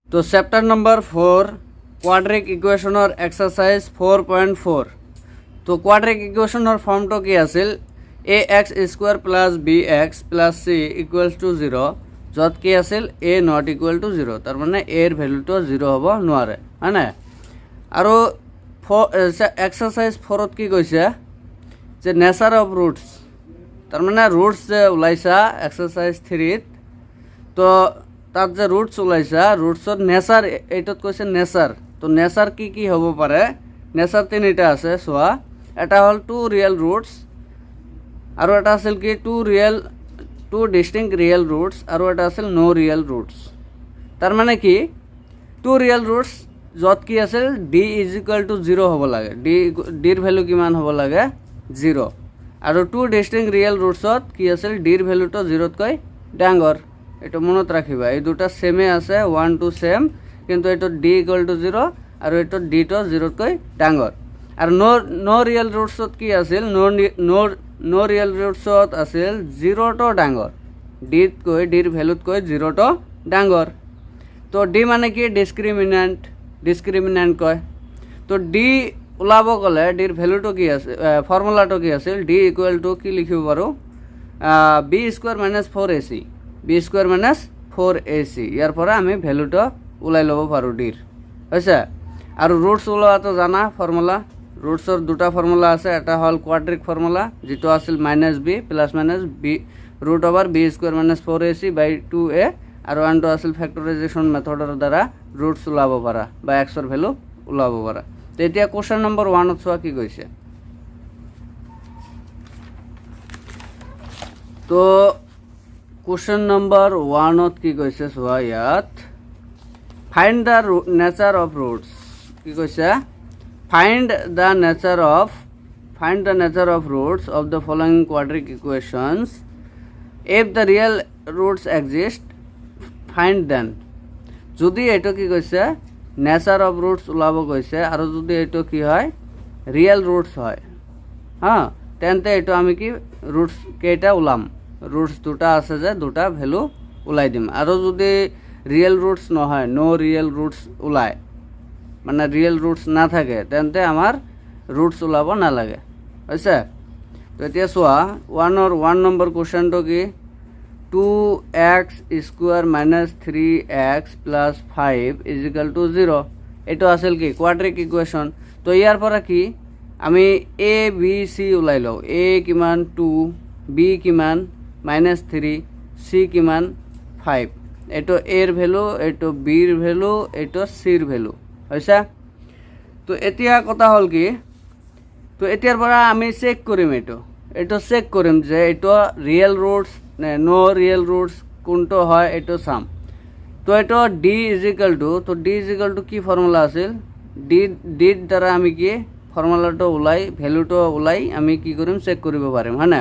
তো chapter number 4 কোৱাড্ৰিক ইকুৱেশ্যনৰ exercise 4.4 তো কোৱাড্ৰিক ইকুৱেশ্যনৰ ফৰ্মটো কি আছিল ax square plus bx plus c equals to 0 য'ত কি আছিল a নট ইকুৱেল টু 0 তাৰ মানে a ৰ ভেলুটো 0 হ'ব নোৱাৰে হয়নে আৰু এক্সাৰচাইজ 4ত কি কৈছে যে নেচাৰ অফ ৰুটছ তাৰ মানে ৰুটছ যে ওলাইছা এক্সাৰচাইজ 3ত তো তাত যে ৰুটছ ওলাইছা ৰুটছৰ নেচাৰ এইটোত কৈছে নেচাৰ তো নেচাৰ কি কি হ'ব পাৰে নেচাৰ তিনিটা আছে চোৱা এটা হ'ল টু ৰিয়েল ৰুটছ আৰু এটা আছিল কি টু ডিষ্টিংক্ট ৰিয়েল ৰুটছ আৰু এটা আছিল নো ৰিয়েল ৰুটছ তাৰ মানে কি টু ৰিয়েল ৰুটছ য'ত কি আছিল d ইজ ইকুৱেল টু 0 হ'ব লাগে ডিৰ ভেলু কিমান হ'ব লাগে 0 আৰু টু ডিষ্টিংক্ট ৰিয়েল ৰুটছত কি আছিল ডিৰ ভেলুটো 0তকৈ ডাঙৰ এটা মনত ৰাখিবা এই দুটা সেমে আছে 1 2 সেম কিন্তু এটা d ইকুৱেল টু 0 আৰু এটা d টো 0তকৈ ডাঙৰ আৰু নো ৰিয়েল ৰুটছত কি আছিল নো ৰিয়েল ৰুটছত আছিল 0 টো ডাঙৰ ডিতকৈ ডিৰ ভেলুতকৈ 0 টো ডাঙৰ তো d মানে কি ডিসক্ৰিমিনেন্ট কয় তো d ওলাব গ'লে ডিৰ ভেলুটো কি আছে ফৰ্মুলাটো কি আছিল d ইকুৱেল টু কি লিখিব পাৰো b square minus 4ac b square minus 4ac ইয়াৰ পৰা আমি ভেলুটো ওলাই ল'ব পাৰো ডিৰ হৈছে আৰু ৰুটছ ওলোৱাটো জানা ফৰ্মুলা ৰুটছৰ দুটা ফৰ্মুলা আছে এটা হ'ল কোৱাড্ৰিক ফৰ্মুলা যেটো আছিল -b plus - b root over b square minus 4ac by 2a আৰু আনটো আছিল ফেক্টৰাইজেশ্যন মেথডৰ দ্বাৰা ৰুটছ ওলাব পাৰা বা x ৰ ভ্যালু ওলাব পাৰা তো এতিয়া কোৱেশ্চন নম্বৰ 1 ত চোৱা কি কৈছে তো কোৱেশ্চন নম্বৰ 1 ত কি কৈছে চোৱা ইয়াত find da nature of routes কি কৈছে find the nature of roots of the following quadratic equations if the real roots exist find them যদি এটো কি কৈছে নেচাৰ অফ ৰুটছ ওলাব কৈছে আৰু যদি এটো কি হয় ৰিয়েল ৰুটছ হয় হ্যাঁ তেন্তে এটো আমি কি ৰুটছ কেইটা ওলাম ৰুটছ দুটা আছে যে দুটা ভ্যালু ওলাই দিম আৰু যদি ৰিয়েল ৰুটছ নহয় নো ৰিয়েল ৰুটছ ওলাই মানে ৰিয়েল ৰুটস না থাকে তেন্তে আমাৰ ৰুটস ওলাব না লাগে হয়েছে তো এতিয়া চোৱা 1 নম্বৰ কোৱেশ্চনটো কি 2x square minus 3x plus 5 is equal to 0 এটো আছিল কি কোৱাড্ৰিক ইকুৱেশ্যন তো ইয়াৰ পৰা কি আমি a b c ওলাই লওঁ a কিমান 2 b কিমান -3 c কিমান 5 এটো a ৰ ভ্যালু এটো b ৰ ভ্যালু এটো c ৰ ভ্যালু হয়ছা তো এতিয়া কথা হল কি তো এতিয়াৰ পৰা আমি চেক কৰিম এটো চেক কৰিম যে এটো ৰিয়েল ৰুটছ নে নো ৰিয়েল ৰুটছ কোনটো হয় এটো চাম তো এটো d ইজ ইকুয়াল টু কি ফৰ্মুলা আছিল d দ্বাৰা আমি কি ফৰ্মুলাটো ওলাই ভ্যালুটো ওলাই আমি কি কৰিম চেক কৰিব পাৰিম হয়না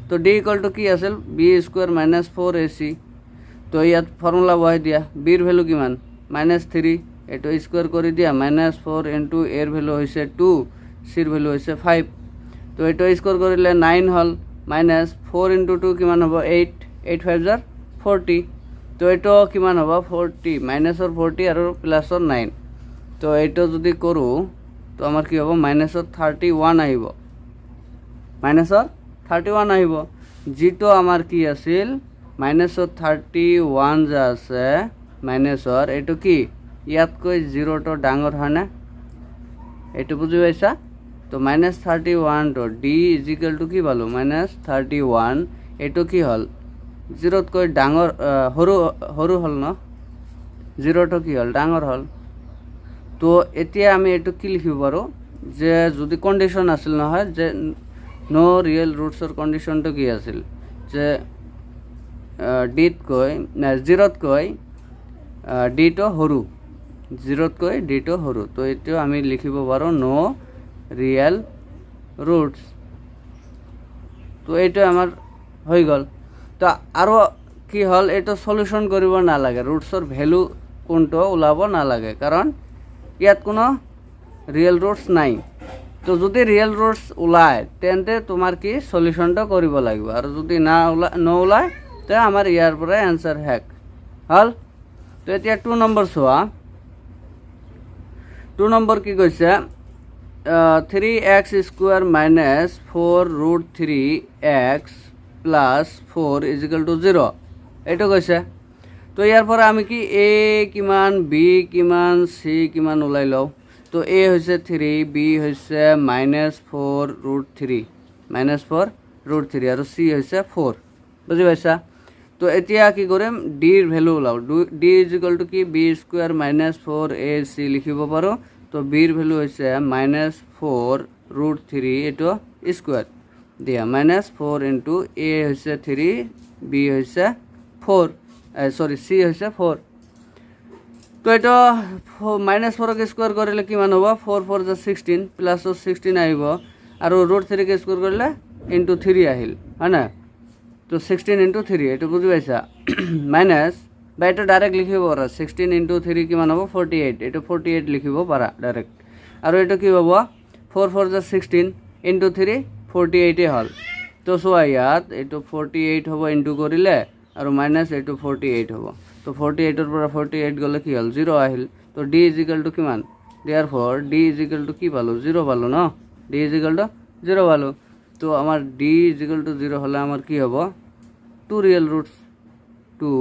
তো d ইকুয়াল টু কি আছিল b স্কয়াৰ মাইনাস 4ac তো ইয়াত ফৰ্মুলা বহাই দিয়া b ৰ ভ্যালু কিমান -3 এটো স্কয়াৰ কৰি দিয়া -4 ইনটু a ৰ ভ্যালু হৈছে 2 c ৰ ভ্যালু হৈছে 5 তো এটো স্কয়াৰ কৰিলে 9 হল -4 ইনটু 2 কিমান হ'ব 8 8 5 জাৰ 40 তো এটো কিমান হ'ব 40 মাইনাসৰ 40 আৰু প্লাসৰ 9 তো এটো যদি কৰো তো আমাৰ কি হ'ব -31 আহিব -31 আহিব যেটো আমাৰ কি আছিল -31 যা আছে মাইনাসৰ এটো কি ইয়াতকৈ 0 টো ডাঙৰ হয় না এটো বুজি পাইছা তো -31 তো d ইজ ইকুয়াল টু কি পালো -31 এটো কি হল 0 তকৈ ডাঙৰ হৰু হল ন 0 টো কি হল ডাঙৰ হল তো এতিয়া আমি এটো কি লিখিব পাৰো যে যদি কন্ডিশন আছিল নহয় যে নো ৰিয়েল ৰুটছৰ কন্ডিশনটো কি আছিল যে d তকৈ না 0 তকৈ d টো হৰু 0 তকৈ d টো হৰু তো এটো আমি লিখিব পাৰো নো ৰিয়েল ৰুটছ তো এটো আমাৰ হৈ গল তো আৰু কি হল এটো সলিউশন কৰিব না লাগে ৰুটছৰ ভ্যালু কোনটো ওলাব না লাগে কাৰণ ইয়াত কোনো ৰিয়েল ৰুটছ নাই তো যদি ৰিয়েল ৰুটছ ওলাই তেন্তে তোমাৰ কি সলিউশনটো কৰিব লাগিব আৰু যদি না ওলাই তে আমাৰ ইয়াৰ পৰা আনসাৰ হেক হল তো এতিয়া 2 নম্বৰ চোৱা 2 নম্বৰ কি কৈছে 3x square minus 4 root 3x plus 4 is equal to 0 এইটো কৈছে। তো ইয়াৰ পৰা আমি কি a কিমান b কিমান c কিমান ওলাই লওঁ। তো a হৈছে 3 b হৈছে -4 ৰুট 3 -4 ৰুট 3 আৰু c হৈছে 4 বুজি পাইছা। তো এতিয়া কি কৰিম d ৰ ভ্যালু ওলাও d ইজ ইকুয়াল টু কি b স্কোয়াৰ -4 ac লিখিব পাৰো। তো b ৰ ভ্যালু হৈছে -4 ৰুট 3 এটো স্কোয়ার দিয়া -4 ইনটু a হৈছে 3 b হৈছে 4 সরি c হৈছে 4। তো এটা -4 কে স্কোয়ার কৰিলে কিমান হ'ব 4 4 যা 16 প্লাস 16 আহিব আৰু ৰুট 3 কে স্কোয়াৰ কৰিলে ইনটু 3 আহিল হয় না। তো 16 ইনটু 3 এটা বুঝি পাইছা মাইনাস বা এটা ডাইরেক্ট লিখিব পাৰা 16 ইনটু 3 কিমান হ'ব 48 এটা 48 লিখিব পাৰা ডাইৰেক্ট। আৰু এটা কি হ'ব 4 4 যা 16 ইনটু 3 48 এ হল। তো চোৱা ইয়াত এইটো 48 হ'ব ইনটু কৰিলে আৰু মাইনাস এইটো 48 হ'ব। তো 48 ৰ পৰা 48 গলে কি হল 0 আহিল। তো d ইজ ইকুয়াল টু কিমান দেয়াৰফৰ d ইজ ইকুয়াল টু কি পালো 0 পালো ন d ইজ ইকুয়াল টু 0 পালো। তো আমার d ইজ ইকুয়াল টু 0 হলে আমার কি হব 2 real roots 2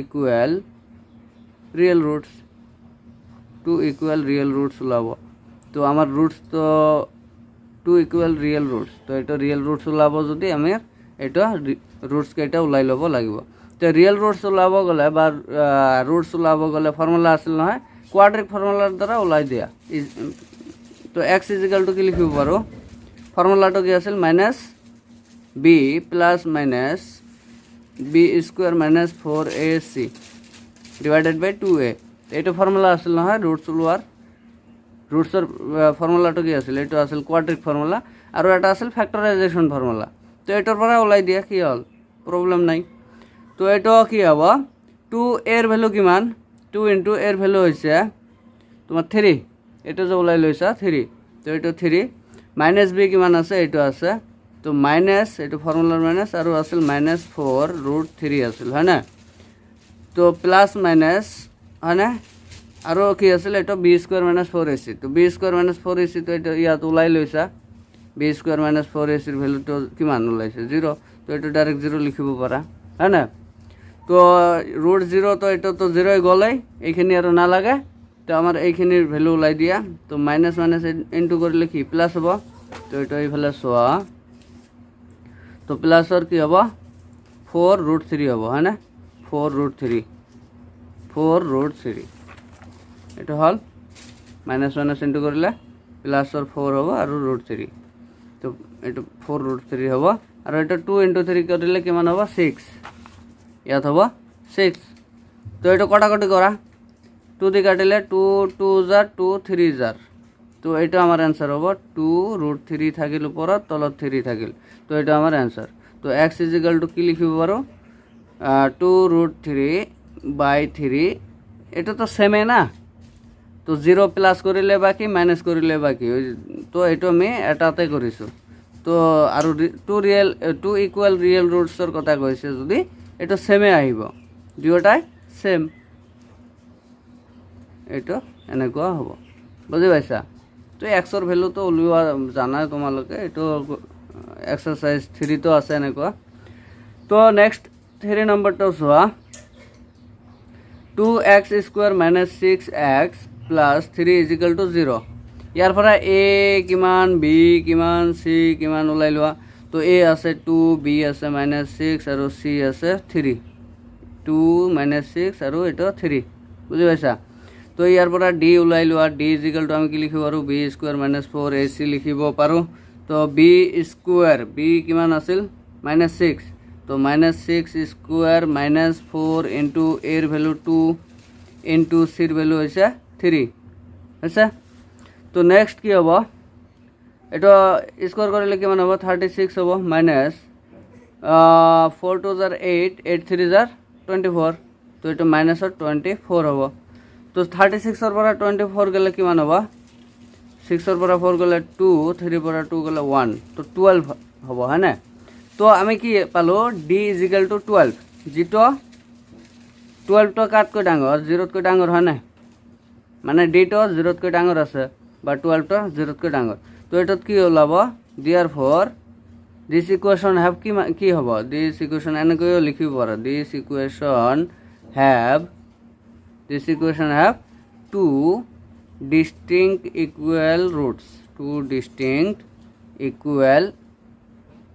equal real roots 2 equal real roots ওলাব। তো আমার রুটস তো 2 ইকুয়াল রিয়েল রুটস। তো এটা রিয়েল রুটস ওলাব যদি আমি এটা রুটস কেইটা ওলাই লব লাগিব। তো রিয়েল রুটস ওলাব গলে বা রুটস ওলাব গলে ফর্মুলা আছিল নহয় কোয়াড্রিক ফর্মুলার দ্বারা ওলাই দিয়া। তো x ইজ ইকুয়াল টু কি লিখিব পাৰো ফর্মুলাটো কি আছিল minus b plus minus b square minus 4ac divided by 2a। এইটো ফর্মুলা আছিল নহয় রুটস ওলোৱাৰ ৰুটসৰ ফৰ্মুলাটো কি আছিল এইটো আছিল কোয়াড্ৰিক ফৰ্মুলা আৰু এটা আছিল ফ্যাক্টৰাইজেশন ফৰ্মুলা। তো এটাৰ পৰা ওলাই দিয়া কি হল প্রবলেম নাই। তো এইটো কি হ'ব 2 এর ভ্যালু কিমান 2 ইনটু এর ভ্যালু হৈছে তোমাৰ 3 এটা যে ওলাই লৈছা 3। তো এইটো 3 মাইনাস b কিমান আছে এইটো আছে। তো মাইনাস এইটো ফর্মুলার মাইনাস আৰু আছিল -4 ৰুট 3 আছিল হয় না। তো প্লাস মাইনাস হয় না আৰু কি আছিল এইটো b স্কয়াৰ -4ac। তো b স্কয়াৰ -4ac তো এটা ইয়াত ওলাই লৈছা b স্কয়াৰ -4ac ৰ ভ্যালুটো কিমান ওলাইছে 0। তো এটা ডাইৰেক্ট 0 লিখিব পাৰা হয় না। তো ৰুট 0 তো এটা তো 0 গলাই এইখিনি আৰু না লাগে। তো আমার এইখিনির ভ্যালু ওলাই দিয়া। তো মাইনাস মাইনাস ইনটু করলে কি প্লাস হব। তো এটা এইফালে চোৱা তো প্লাসৰ কি হব 4 ৰুট 3 হব হয় না 4 ৰুট 3 এটা হল মাইনাস মাইনাস ইনটু কৰলে প্লাসৰ 4 হব আৰ ৰুট 3। তো এটা 4 ৰুট 3 হব আর এটা 2 ইনটু 3 করলে কিমান হব 6 ইয়াত হব 6। তো এটা কটাকটি করা 2 দি কাটিলে 2 2 जार 2 3 जार। তো এটা আমার অ্যান্সার হব 2 ৰুট 3 থাকিল ওপৰত তলত 3 থাকিল। তো এটা আমাৰ অ্যান্সাৰ। তো x ইজ ইকুয়াল টু কি লিখিব পাৰো 2 ৰুট 3 বাই 3 এটা তো সেমে না। তো 0 প্লাস করিলে বাকি মাইনাস করিলে বাকি তো এটা আমি এটাতে কৰিছো। তো আৰু 2 ইকুয়াল ৰিয়েল ৰুটসৰ কথা কৈছে যদি এটা সেমে আহিব দুয়োটাই সেম এইটো এনেকুৱা হ'ব বুজি পাইছা। তো এক্সৰ ভ্যালু তো উলিওৱা জানাই তোমালোকে এইটো এক্সাৰসাইজ 3 তো আছে এনেকুৱা। তো নেক্সট 3 নম্বৰটো চোৱা 2x square minus 6x plus 3 is equal to 0। ইয়াৰ পৰা a কিমান b কিমান c কিমান ওলাই লোৱা। তো a আছে 2 b আছে -6 আৰু c আছে 3 2 -6 আৰু এটা 3 বুজি পাইছা। তো ইয়াৰ পৰা d ওলাই লোৱা d ইজ ইকুয়াল টু আমি কি লিখিব পাৰো b স্কোয়াৰ -4ac লিখিব পাৰো। তো b স্কোয়ার b কিমান আছিল -6। তো -6 স্কোয়ার -4 ইনটু এর ভ্যালু 2 ইনটু সির ভ্যালু হৈছে 3 আছে। তো নেক্সট কি হ'ব এটা স্কোয়ার কৰিলে কিমান হ'ব 36 হ'ব মাইনাস 4 2 जार 8 8 3 जार 24। তো এটা মাইনাসৰ 24 হ'ব। তো 36 ৰ পৰা 24 গলে কিমান হ'ব 6 ৰ পৰা 4 গলে 2 3 ৰ পৰা 2 গলে 1 তো 12 হ'ব হয় না। তো আমি কি পালো d ইজ ইকুয়াল টু 12 যেটো 12টো কাতকৈ ডাঙৰ 0তকৈ ডাঙৰ হয় নাই মানে ডিটো 0তকৈ ডাঙৰ আছে বা 12টো 0তকৈ ডাঙৰ তো এটাত কি ওলাব therefore this equation have কি হ'ব this equation এনেকৈ লিখিব পাৰা this equation have two distinct equal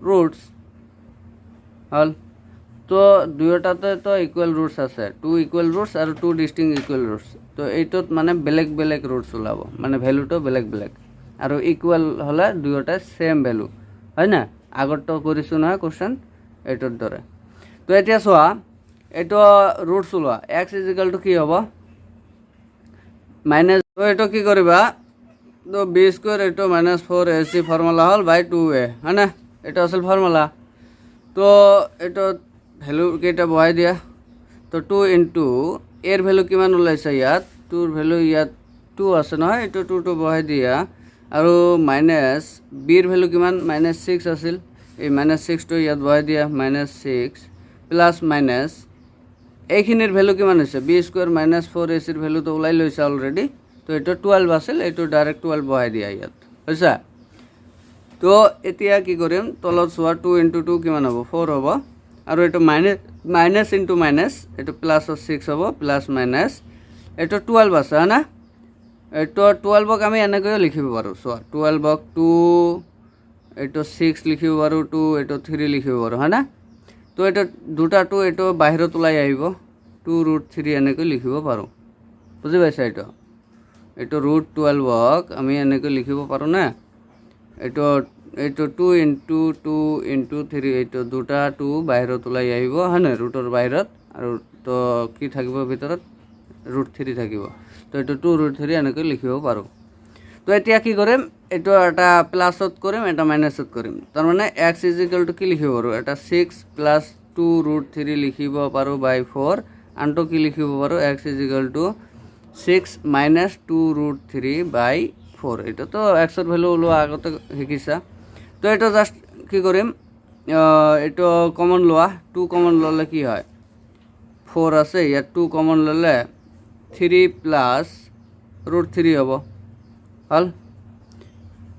roots হল তো দুয়োটাতে তো ইকুয়াল রুটস আছে টু ইকুয়াল রুটস আর টু ডিস্টিংক্ট ইকুয়াল রুটস তো এইটোত মানে বেলেগ বেলেগ রুটস ওলাব মানে ভ্যালুটো বেলেগ বেলেগ আর ইকুয়াল হলে দুয়োটা সেম ভ্যালু হয় না আগৰটো কৰিছো নহয় কোশ্চেন এইটোৰ দৰে তো এতিয়া চোৱা এইটো ৰুটস ওলোৱা x = কি হ'ব মাইনাস তো এইটো কি কৰিবা তো b² এইটো -4ac ফর্মুলা হল বাই 2a হয় না এটা আসল ফর্মুলা তো এটা ভ্যালু কেইটা বহাই দিয়া তো 2 ইনটু এর ভ্যালু কিমান ওলাইছে ইয়াত 2 ভ্যালু ইয়াত 2 আছে নহয় এটা 2 টো বহাই দিয়া আৰু মাইনাস b এর ভ্যালু কিমান -6 আছিল এই -6 টো ইয়াত বহাই দিয়া -6 প্লাস মাইনাস এইখিনিৰ ভ্যালু কিমান হৈছে b² -4ac এর ভ্যালু তো ওলাই লৈছে অলরেডি তো এটা 12 আছিল এটা ডাইরেক্ট 12 বহাই দিয়া ইয়াত হৈছে তো এতিয়া কি কৰিম তলত চোৱা 2 ইনটু 2 কিমান হ'ব 4 হ'ব আৰু এটা মাইনাস ইনটু মাইনাস এটা প্লাস 6 হ'ব প্লাস মাইনাস এটা 12 আছে না এটা 12 ক আমি এনেকৈ লিখিব পাৰো চোৱা 12 ক 2 এটা 6 লিখিব পাৰো 2 এটা 3 লিখিব পাৰো হয় না তো এটা দুটা 2 এটা বাহিৰত ওলাই আহিব 2√3 এনেকৈ লিখিব পাৰো বুজি পাইছা এটা এটা √12 ক আমি এনেকৈ লিখিব পাৰো না এটা 2 ইনটু 2 ইনটু 3 এটা দুটা 2 বাহিৰত ওলাই আহিব হয়নে ৰুটৰ বাহিৰত আৰু তো কি থাকিব ভিতৰত √3 থাকিব তো এটা 2√3 এনেকৈ লিখিব পাৰো তো এতিয়া কি কৰিম এটা এটা প্লাসত কৰিম এটা মাইনাসত কৰিম তাৰ মানে x = কি লিখিব পাৰো এটা 6 প্লাস 2√3 লিখিব পাৰো বাই 4 আনটো কি লিখিব পাৰো x = 6 minus 2√3 by 4 এটা তো x এর ভ্যালু হলো আগতে শিকিছা তো এটা জাস্ট কি কৰিম এটা কমন লোৱা 2 কমন ললে কি হয় 4 আছে ইয়াত 2 কমন ললে 3 প্লাস √3 হ'ব হল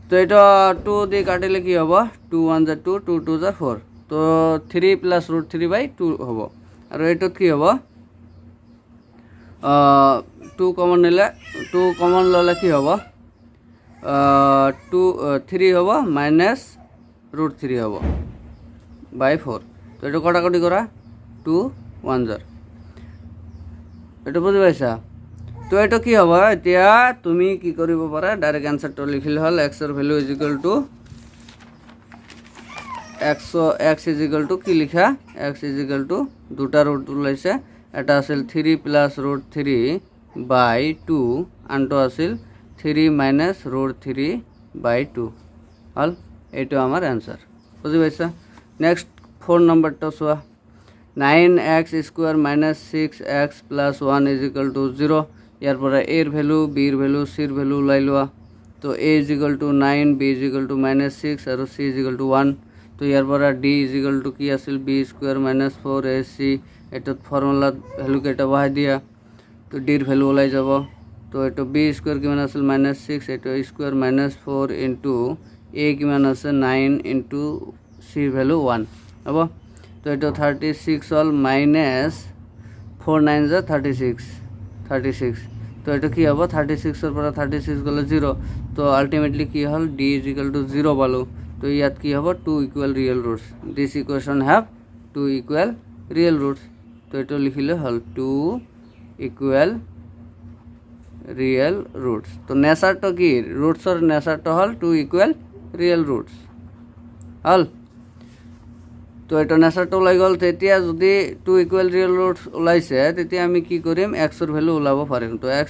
তো এটা 2 দি কাটিলে কি হ'ব 2 1 * 2 2 2 * 4 তো 3 প্লাস √3 by 2 হ'ব আৰু এটো কি হ'ব 2 কমন নিলে 2 কমন ললে কি হ'ব 3 হ'ব মাইনাস √3 হ'ব বাই 4 তো এটা কটাকটি করা 2 1 * এটা বুঝি পাইছা তো এটা কি হ'ব এতিয়া তুমি কি কৰিব পাৰা ডাইরেক্ট आंसरটো লিখিলে হল x এর ভ্যালু = x কি লিখা x = দুটা রুট ওলাইছে এটা আছিল 3 প্লাস √3 বাই 2 আনটো আছিল 3 মাইনাস √3 বাই 2 হল এইটো আমার आंसर বুঝি পাইছা নেক্সট 4 নম্বরটা চোৱা 9x² - 6x + 1 = 0 ইয়াৰ পৰা a এৰ ভ্যালু b এৰ ভ্যালু c এৰ ভ্যালু ওলাই লোৱা তো a = 9 b = -6 আৰু c = 1 তো ইয়াৰ পৰা d = কি আছিল b² - 4ac এটা ফর্মুলা ভ্যালু কেটা বহাই দিয়া তো d এর ভ্যালু ওলাই যাব তো এটা b² কিমান আছিল -6 এটা স্কয়ার -4 ইনটু a কিমান আছে 9 ইনটু c ভ্যালু 1 হ'ব তো এটা 36 হল -4 9 * 36 তো এটা কি হ'ব 36 এর পৰা 36 গলে 0 তো আলটিমেটলি কি হল d = 0 পালো তো ইয়াত কি হ'ব 2 equal real roots this equation have 2 equal real roots তো এটা লিখিলে হল 2 ইকুয়াল রিয়েল রুটস তো নেচারটো কি ৰুটসৰ নেচারটো হল 2 ইকুয়াল রিয়েল রুটস হল তো এটা নেচারটো ওলাই গল তেতিয়া যদি 2 ইকুয়াল রিয়েল রুটস ওলাইছে তেতিয়া আমি কি কৰিম x এৰ ভ্যালু ওলাব পাৰিম তো x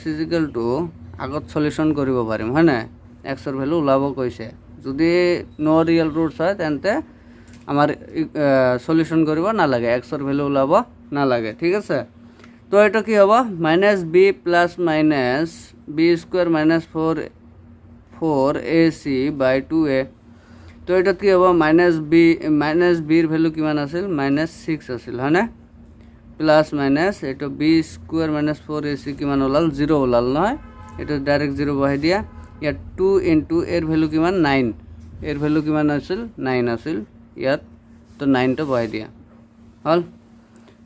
= আগত সলিউশন কৰিব পাৰিম হয় না x এৰ ভ্যালু ওলাব কৈছে যদি নো ৰিয়েল ৰুটস হয় তেন্তে আমাৰ সলিউশন কৰিব নালাগে x এর ভ্যালু ওলাব নালাগে ঠিক আছে তো এটা কি হ'ব -b plus minus b² - 4ac by 2a তো এটা কি হ'ব -b এর ভ্যালু কিমান আছিল -6 আছিল হয় না প্লাস মাইনাস এইটো বি স্কোয়ার মাইনাস 4ac কিমান ওলাল 0 ওলাল নহয় এইটো ডাইরেক্ট 0 বহাই দিয়া ইয়াত 2 ইনটু এর ভ্যালু কিমান 9 এর ভ্যালু কিমান আছিল 9 আছিল ইয়াত তো 9 টো বহাই দিয়া হল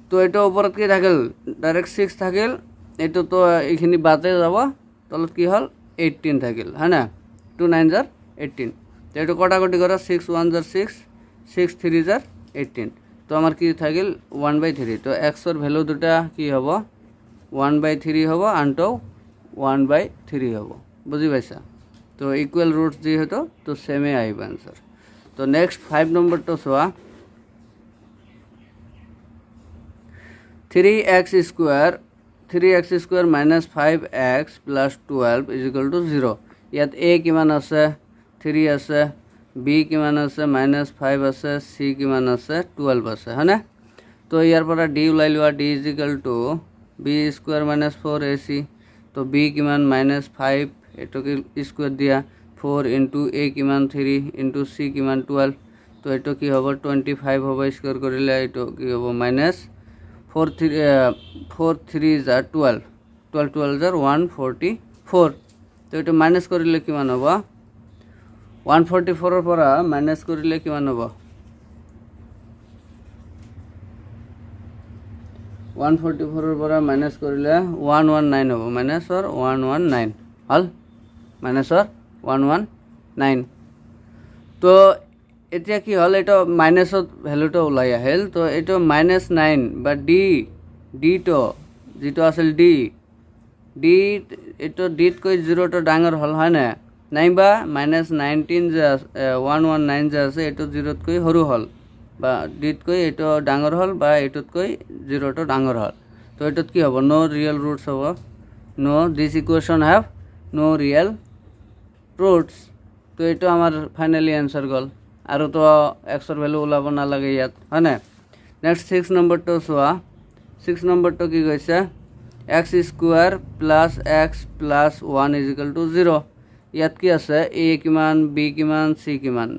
তো এটা ওপৰত কি থাকিল ডাইরেক্ট 6 থাকিল এইটো তো এইখিনি বাদে যাব তলত কি হল 18 থাকিল হয় না 2 9 jar 18 তো এটা কটাকটি করা 6 1 jar 6 6 3 jar 18 তো আমার কি থাকিল 1/3 তো x এর ভ্যালু দুটা কি হবো 1/3 হবো আনটো 1/3 হবো বুঝি পাইছা তো ইকুয়াল রুটস যি হতো তো সেমে আইব आंसर তো নেক্সট 5 নম্বর তো সোয়া 3x square minus 5x plus 12 is equal to 0 ইয়াত a কিমান আছে 3 আছে b কিমান আছে -5 আছে c কিমান আছে 12 আছে হয়নে তো ইয়াৰ পৰা d উলাই লোৱা d is equal to b square minus 4ac তো b কিমান -5 এটোকে স্কয়ার দিয়া 4 into a কিমান 3 into c কিমান 12 তো এটো কি হ'ব 25 হ'ব স্কয়ার কৰিলে এটো কি হ'ব -4 3 jar 12 12 12 jar 144 তো এটো মাইনাস কৰিলে কিমান হ'ব 144 এৰ পৰা মাইনাস কৰিলে কিমান হ'ব 144 এৰ পৰা মাইনাস কৰিলে 119 হ'ব minus or 119 hall minus or 119 তো এতিয়া কি হল এটা মাইনাসত ভ্যালুটা ওলাই আহিল তো এটা -9 বা ডি তো যেটো আছিল ডি এটা ডিত কৈ 0 টো ডাঙৰ হল হয় না নাইবা -19 যে 119 যে আছে এটো 0 ত কৈ সৰু হল বা ডিত কৈ এটো ডাঙৰ হল বা এটোত কৈ 0 টো ডাঙৰ হল তো এটোত কি হ'ব নো রিয়েল রুটস হ'ব no this equation have no real roots তো এটো আমার ফাইনালি आंसर গল আৰু তো x এৰ ভ্যালু ওলাব না লাগে ইয়াত হয় না নেক্সট 6 নম্বৰ তো সোয়া 6 নম্বৰ তো কি কৈছে x square plus x plus 1 is equal to 0 ইয়াত কি আছে a কিমান b কিমান c কিমান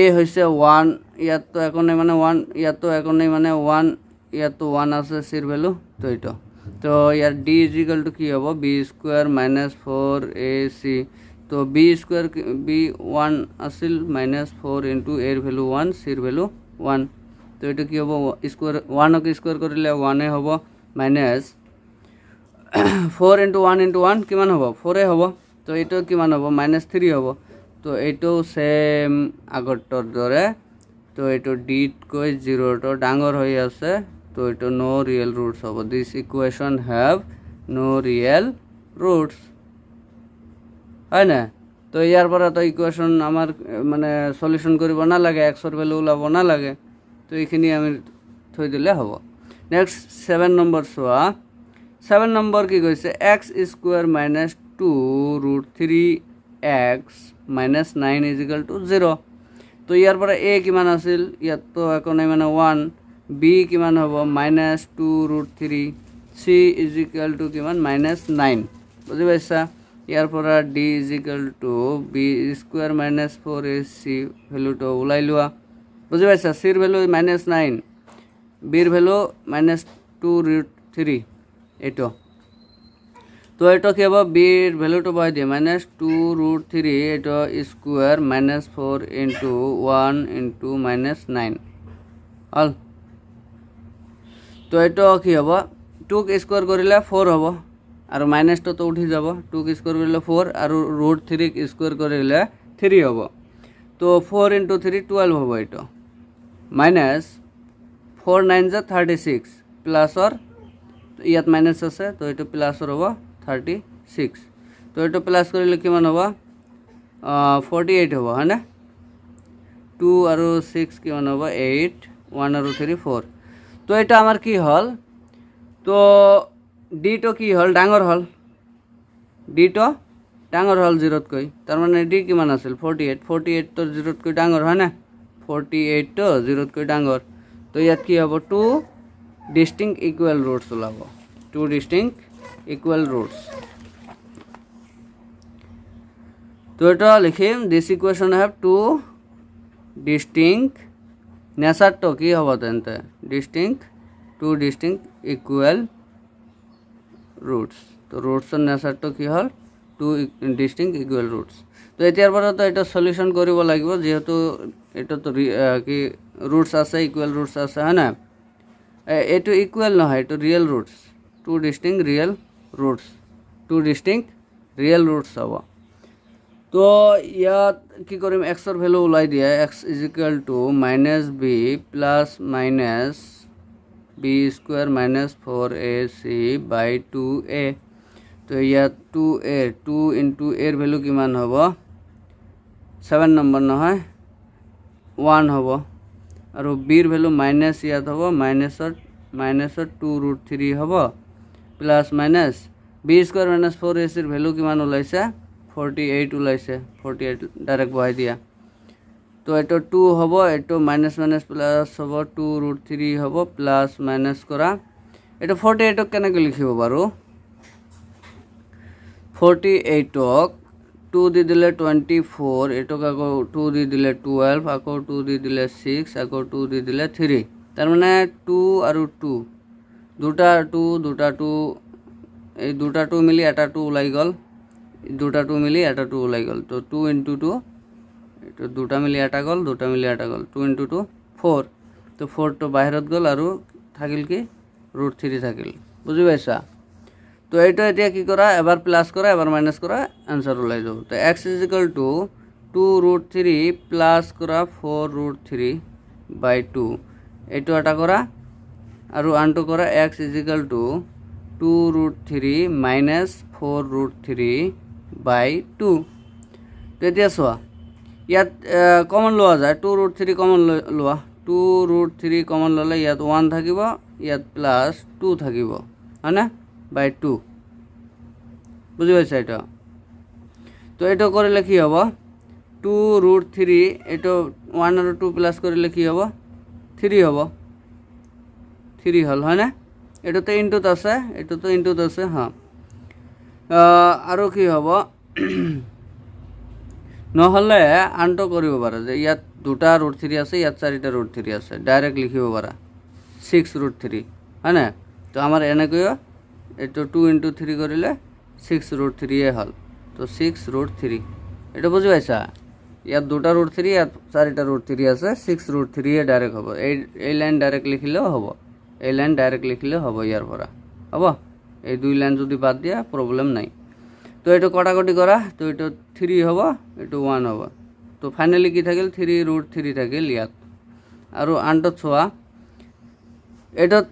a হইছে 1 ইয়াত তো এখন নাই মানে 1 ইয়াত তো এখন নাই মানে 1 ইয়াত তো 1 আছে c এর ভ্যালু তো এটা তো ইয়ার d is equal to কি হবে b square minus 4ac তো b square b 1 আছিল -4 into a এর ভ্যালু 1 c এর ভ্যালু 1 তো এটা কি হবে স্কয়ার 1 কে স্কয়ার করিলে 1 এ হবে মাইনাস 4 into 1 into 1 কিমান হ'ব 4 এ হ'ব তো এটো কিমান হ'ব -3 হ'ব তো এটো সেম আগৰটোৰ দৰে তো এটো ডিট কৈ 0 টো ডাঙৰ হৈ আছে তো এটো নো রিয়েল রুটস হ'ব this equation have no real roots হয় না তো ইয়াৰ পৰা তো ইকুয়েশন আমাৰ মানে সলিউশন কৰিব না লাগে x এর ভ্যালু ওলাব না লাগে তো এইখিনি আমি থৈ দিলে হ'ব নেক্সট 7 নম্বৰ সোয়া 7 নম্বৰ কি কৈছে x square minus 2 root 3x minus 9 is equal to 0 তো ইয়াৰ পৰা a কিমান আছিল ইয়াত তো একো নাই মানে 1 b কিমান হ'ব -2 root 3 c is equal to কিমান -9 বুঝি পাইছা ইয়াৰ পৰা d is equal to b square minus 4ac ভ্যালুটো ওলাই লোৱা বুঝি পাইছা c এর ভ্যালু -9 b এর ভ্যালু -2 root 3 এটো তো এটা কি হবে b এর ভ্যালুটো বাই দিয়ে -2 root 3 এটা স্কয়ার -4 into 1 into -9 অল তো এটা কি হবে 2 কে স্কয়ার করিলে 4 হবে আর মাইনাস তো উঠি যাব 2 কে স্কয়ার করিলে 4 আর √3 কে স্কয়ার করিলে 3 হবে তো 4 into 3 12 হবে এটা মাইনাস 4 9 যা 36 প্লাস আর ইয়াত মাইনাস আছে তো এটা প্লাস আর হবে 36 তো এটা প্লাস করিলে কিমান হবে 48 হবে হ্যাঁ না 2 আর 6 কিমান হবে 8 1 আর 3 4 তো এটা আমার কি হল তো ডি তো কি হল ডাঙৰ হল ডি তো ডাঙৰ হল 0 কৈ তাৰ মানে ডি কিমান আছিল 48 তো 0 কৈ ডাঙৰ হয় না 48 তো 0 কৈ ডাঙৰ তো ইয়াত কি হ'ব 2 ডিস্টিংক্ট ইকুয়াল রুটস ওলাব 2 ডিস্টিংক্ট ইকুয়াল রুটস তো এটা লিখিম this equation have 2 distinct nature তো কি হ'ব তেন্তে ডিস্টিংক্ট টু ডিষ্টিংক্ট ইকুৱেল ৰুটছ। তো ৰুটছৰ নেচাৰটো কি হ'ল টু ডিষ্টিংক্ট ইকুৱেল ৰুটছ। তো এতিয়াৰ পৰাতো এইটো সলিউশ্যন কৰিব লাগিব, যিহেতু এইটোতো কি ৰুটছ আছে, ইকুৱেল ৰুটছ আছে, হয় না? এইটো ইকুৱেল নহয়, এইটো real roots, two distinct real roots, two distinct real roots হ'ব। তো ইয়াত কি কৰিম, এক্সৰ ভেলু ওলাই দিয়ে, x is equal to minus b plus minus B square minus 4ac by 2a। তো ইয়াত 2a, 2 ইনটু এৰ ভেলু কিমান হ'ব, 7 নম্বৰ নহয়, 1 হ'ব। আৰু বিৰ ভেলু মাইনাছ ইয়াত হ'ব, মাইনাছৰ 2√3 হ'ব, plus minus B square minus 4ac value কিমান ওলাইছে, 48 ওলাইছে, 48 ডাইৰেক্ট বহাই দিয়া। তো এইটো 2 হ'ব, এইটো মাইনাছ মাইনাছ প্লাছ হ'ব, 2√3 হ'ব, প্লাছ মাইনাছ কৰা। এইটো 48ক কেনেকৈ লিখিব বাৰু, 48ক 2 দি দিলে 24, এইটোক আকৌ 2 দি দিলে 12, আকৌ 2 দি দিলে 6, আকৌ 2 দি দিলে 3। তাৰমানে 2 আৰু 2 দুটা 2 এই দুটা 2 মিলি এটা 2 ওলাই গ'ল, দুটা 2 মিলি এটা 2 ওলাই গ'ল। তো 2 ইনটু 2, এইটো দুটা মিলি এটা গ'ল, দুটা মিলি এটা গ'ল, 2 ইনটু 2 4। তো 4টো বাহিৰত গ'ল আৰু থাকিল কি √3 থাকিল, বুজি পাইছা? তো এইটো এতিয়া কি কৰা, এবাৰ প্লাছ কৰা এবাৰ মাইনাছ কৰা, আনচাৰ ওলাই যাব। তো x is equal two 2√3 plus কৰা 4√3 বাই 2, এইটো এটা কৰা আৰু আনটো কৰা, x is equal two 2√3 minus 4√3 বাই 2। তো এতিয়া চোৱা, ইয়াত কমন লোৱা যায়, 2√3 কমন লোৱা, 2√3 কমন ল'লে ইয়াত 1 থাকিব, ইয়াত প্লাছ 2 থাকিব, হয়নে, বাই 2, বুজি পাইছা এইটো? তো এইটো কৰিলে কি হ'ব, 2√3, এইটো 1 আৰু 2 প্লাছ কৰিলে কি হ'ব, 3 হ'ব, 3 হ'ল, হয়নে? এইটোতো ইনটুত আছে, এইটোতো ইনটুত আছে, হ্যাঁ। আৰু কি হ'ব, নহ'লে আনটো কৰিব পাৰা যে ইয়াত দুটা √3 আছে, ইয়াত 4টা √3 আছে, ডাইৰেক্ট লিখিব পাৰা 6√3, হয়নে? তো আমাৰ এনেকৈও এইটো 2 ইনটু 3 কৰিলে 6√3 হ'ল। তো 6√3, এটা বুজি পাইছা? ইয়াত দুটা √3, ইয়াত 4টা √3 আছে, 6√3 ডাইৰেক্ট হ'ব। এই লাইন ডাইৰেক্ট লিখিলেও হ'ব, এই লাইন ডাইৰেক্ট লিখিলেও হ'ব, ইয়াৰ পৰা হ'ব। এই দুই লাইন যদি বাদ দিয়া প্ৰব্লেম নাই। তো এইটো কটাকটি কৰা, তো এইটো 3 হ'ব, এইটো 1 হ'ব। তো ফাইনেলি কি থাকিল, 3√3 থাকিল ইয়াত। আৰু আনটোত চোৱা, এইটোত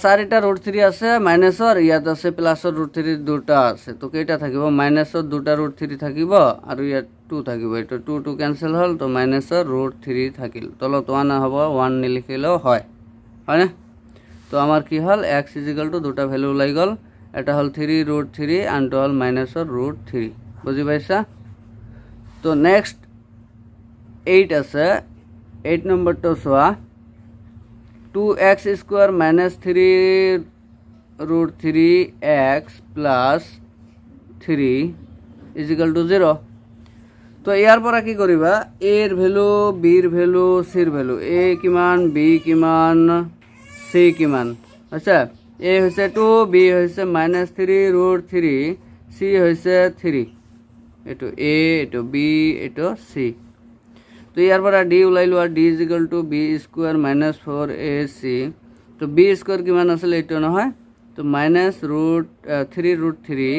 4টা √3 আছে মাইনাছৰ, ইয়াত আছে প্লাছৰ √3 দুটা আছে। তো কেইটা থাকিব, মাইনাছৰ দুটা √3 থাকিব আৰু ইয়াত 2 থাকিব, এইটো 2 কেনচেল হ'ল, তো মাইনাছৰ √3 থাকিল। তলত 1 হ'ব, 1 নিলিখিলেও হয়, হয়নে? তো আমাৰ কি হ'ল, এক্স ইজ ইকুৱেল টু দুটা ভেলু ওলাই গ'ল, এটা হ'ল 3√3, আনটো হ'ল মাইনাছৰ √3, বুজি পাইছা? তো নেক্সট 8 আছে, 8 নম্বৰটো চোৱা, 2x square minus 3√3x plus 3 is equal to 0। তো ইয়াৰ পৰা কি কৰিবা, এৰ ভেলু, বিৰ ভেলু, চিৰ ভেলু, এ কিমান, বি কিমান, চি কিমান, আচ্ছা? এ হৈছে 2, বি হৈছে মাইনাছ 3√3, চি হৈছে 3, এইটো এ, এইটো বি, এইটো চি। তো ইয়াৰ পৰা ডি ওলাই লোৱা, D is equal to B square minus 4ac। তো বি স্কুৱেৰ কিমান আছিলে, এইটো নহয়, তো minus 3√3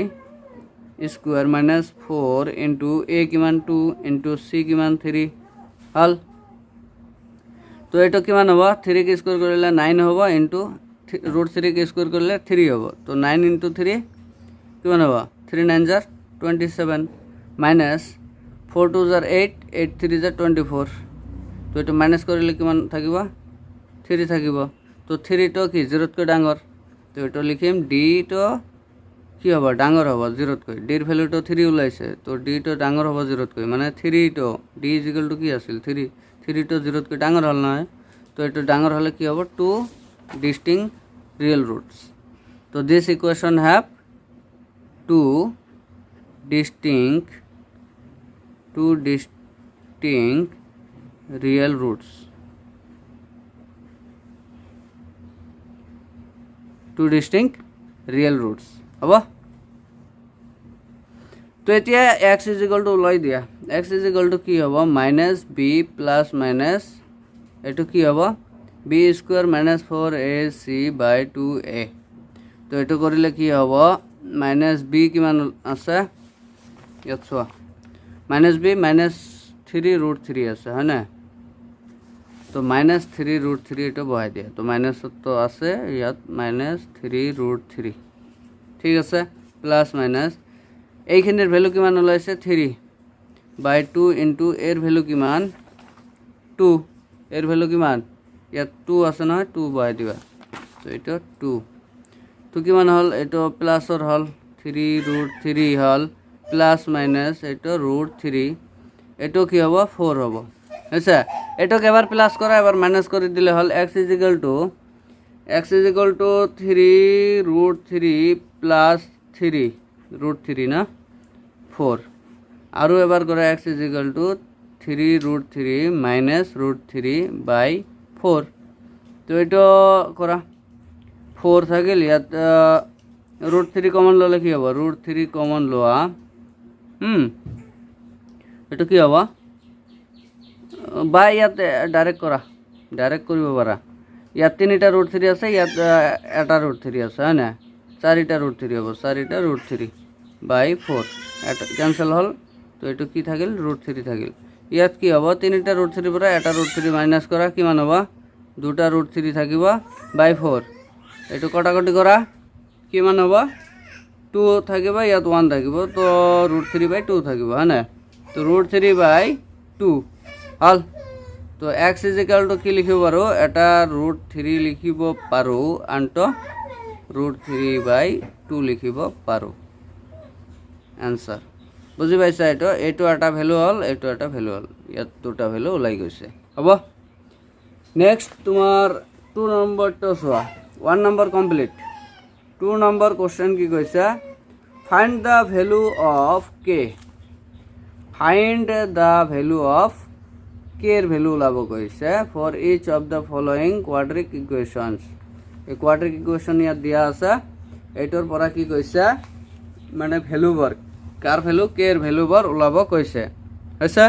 square minus 4 into A কিমান 2 ইনটু চি কিমান 3 হ'ল। তো এইটো কিমান হ'ব, 3 কে স্কুৱেৰ কৰিলে 9 হ'ব, ইনটু √3 কে স্কুৱেৰ কৰিলে 3 হ'ব। তো 9 ইনটু 3 কিমান হ'ব, 3 9 জাৰ 27, মাইনাছ 4 2 জাৰ 8, 8 3 জাৰ 24। তো এইটো মাইনাছ কৰিলে কিমান থাকিব, 3 থাকিব। তো 3টো কি 0তকৈ ডাঙৰ, তো এইটো লিখিম ডিটো কি হ'ব, ডাঙৰ হ'ব 0তকৈ। ডিৰ ভেলুটো 3 ওলাইছে, তো ডিটো ডাঙৰ হ'ব 0তকৈ, মানে 3টো ডি ইজ ইকুৱেল টু কি আছিল 3, 3টো 0তকৈ ডাঙৰ হ'ল নহয়। তো এইটো ডাঙৰ হ'লে কি হ'ব, 2 ডিষ্টিংক্ট ৰিয়েল ৰুটছ। তো this equation have 2 distinct real roots. Two distinct real roots হ'ব। তো এতিয়া এক্স ইজ ইকুৱেল টু ওলাই দিয়া, এক্স ইজ ইকুৱেল টু কি হ'ব মাইনাছ বি প্লাছ মাইনাছ এইটো কি হ'ব B square minus 4ac by 2a। তো এইটো কৰিলে কি হ'ব মাইনাছ বি কিমান আছে ইয়াত চোৱা মাইনাছ বি মাইনাছ 3√3 আছে হয়নে। তো মাইনাছ 3√3 এইটো বহাই দিয়া, তো মাইনাছতো আছে ইয়াত মাইনাছ 3√3 ঠিক আছে প্লাছ মাইনাছ এইখিনিৰ ভেলু কিমান ওলাইছে 3 বাই 2 ইনটু এৰ ভেলু কিমান 2, এৰ ভেলু কিমান ইয়াত 2 আছে নহয় 2 বহাই দিবা। তো এইটো 2 তো কিমান হ'ল এইটো প্লাছৰ হ'ল 3√3 হ'ল প্লাছ মাইনাছ এইটো √3 এইটো কি হ'ব 4 হ'ব হৈছে। এইটোক এবাৰ প্লাছ কৰা এবাৰ মাইনাছ কৰি দিলে হ'ল x is equal two 3√3 plus 3√3 না 4 আৰু এবাৰ কৰা x is equal two 3√3 minus √3 বাই 4। তো এইটো কৰা 4 থাকিল ইয়াত √3 কমন ল'লে কি হ'ব √3 কমন লোৱা এইটো কি হ'ব বাই ইয়াত ডাইৰেক্ট কৰা ডাইৰেক্ট কৰিব পাৰা। ইয়াত 3টা √3 আছে ইয়াত এটা √3 আছে হয় না 4টা √3 হ'ব 4টা √3 বাই 4 এটা ক্যান্সেল হল। তো এইটো কি থাকিল √3 থাকিল। ইয়াত কি হ'ব 3টা √3 পৰা এটা √3 মাইনাছ কৰা কিমান হ'ব 2টা √3 থাকিব বাই 4 এইটো কটাকটি কৰা কিমান হ'ব 2 থাকিব ইয়াত 1 থাকিব তো √3 বাই 2 থাকিব হয় না। তো √3 বাই 2 হল। তো এক্স ইজ ইকুৱেল টু কি লিখিব পাৰোঁ এটা √3 লিখিব পাৰোঁ আনটো √3 বাই 2 লিখিব পাৰোঁ এনসাৰ বুজি পাইছা। এইটো এটা ভ্যালু হল এইটো এটা ভ্যালু হল ইয়াত দুটা ভ্যালু ওলাই গৈছে হ'ব। নেক্সট তোমাৰ 2 নম্বৰটো চোৱা 1 নম্বৰ কমপ্লিট। 2 নম্বৰ কোশ্চেন কি কৈছে find the value of k, find the value of k এর ভ্যালু ওলাব কৈছে for each of the following quadratic equations. এই কোয়াড্রিক ইকুয়েশন ইয়াত দিয়া আছে এইটোৰ পৰা কি কৈছে মানে ভ্যালু বৰ কাৰ ভ্যালু কে এৰ ভ্যালু বৰ ওলাব কৈছে হৈছে।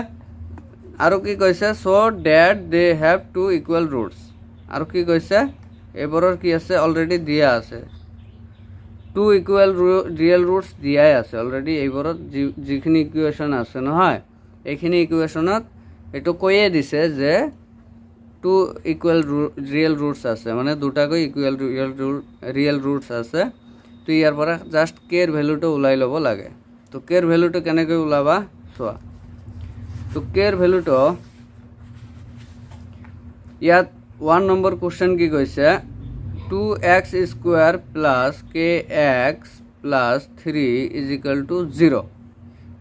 আৰু কি কৈছে so that they have two equal roots. আৰু কি কৈছে এইবোৰৰ কি আছে অলৰেডি দিয়া আছে টু ইকুয়াল ৰিয়েল ৰুটস দিয়াই আছে অলৰেডি। এইবোৰত যিখিনি ইকুয়েশন আছে নহয় এইখিনি ইকুয়েশনত এইটো কৈয়ে দিছে যে টু ইকুয়াল রিয়েল রুটস আছে মানে দুটাকৈ ইকুয়াল রিয়েল রুটস আছে। তো ইয়াৰ পৰা জাস্ট কে এর ভ্যালুটো ওলাই ল'ব লাগে। তো কে এর ভ্যালুটো কেনেকৈ ওলাবা চোৱা। তো কে এৰ ভ্যালুটো ইয়াত 1 নম্বৰ কোশ্চেন কি কৈছে 2x square plus kx plus 3 is equal to 0।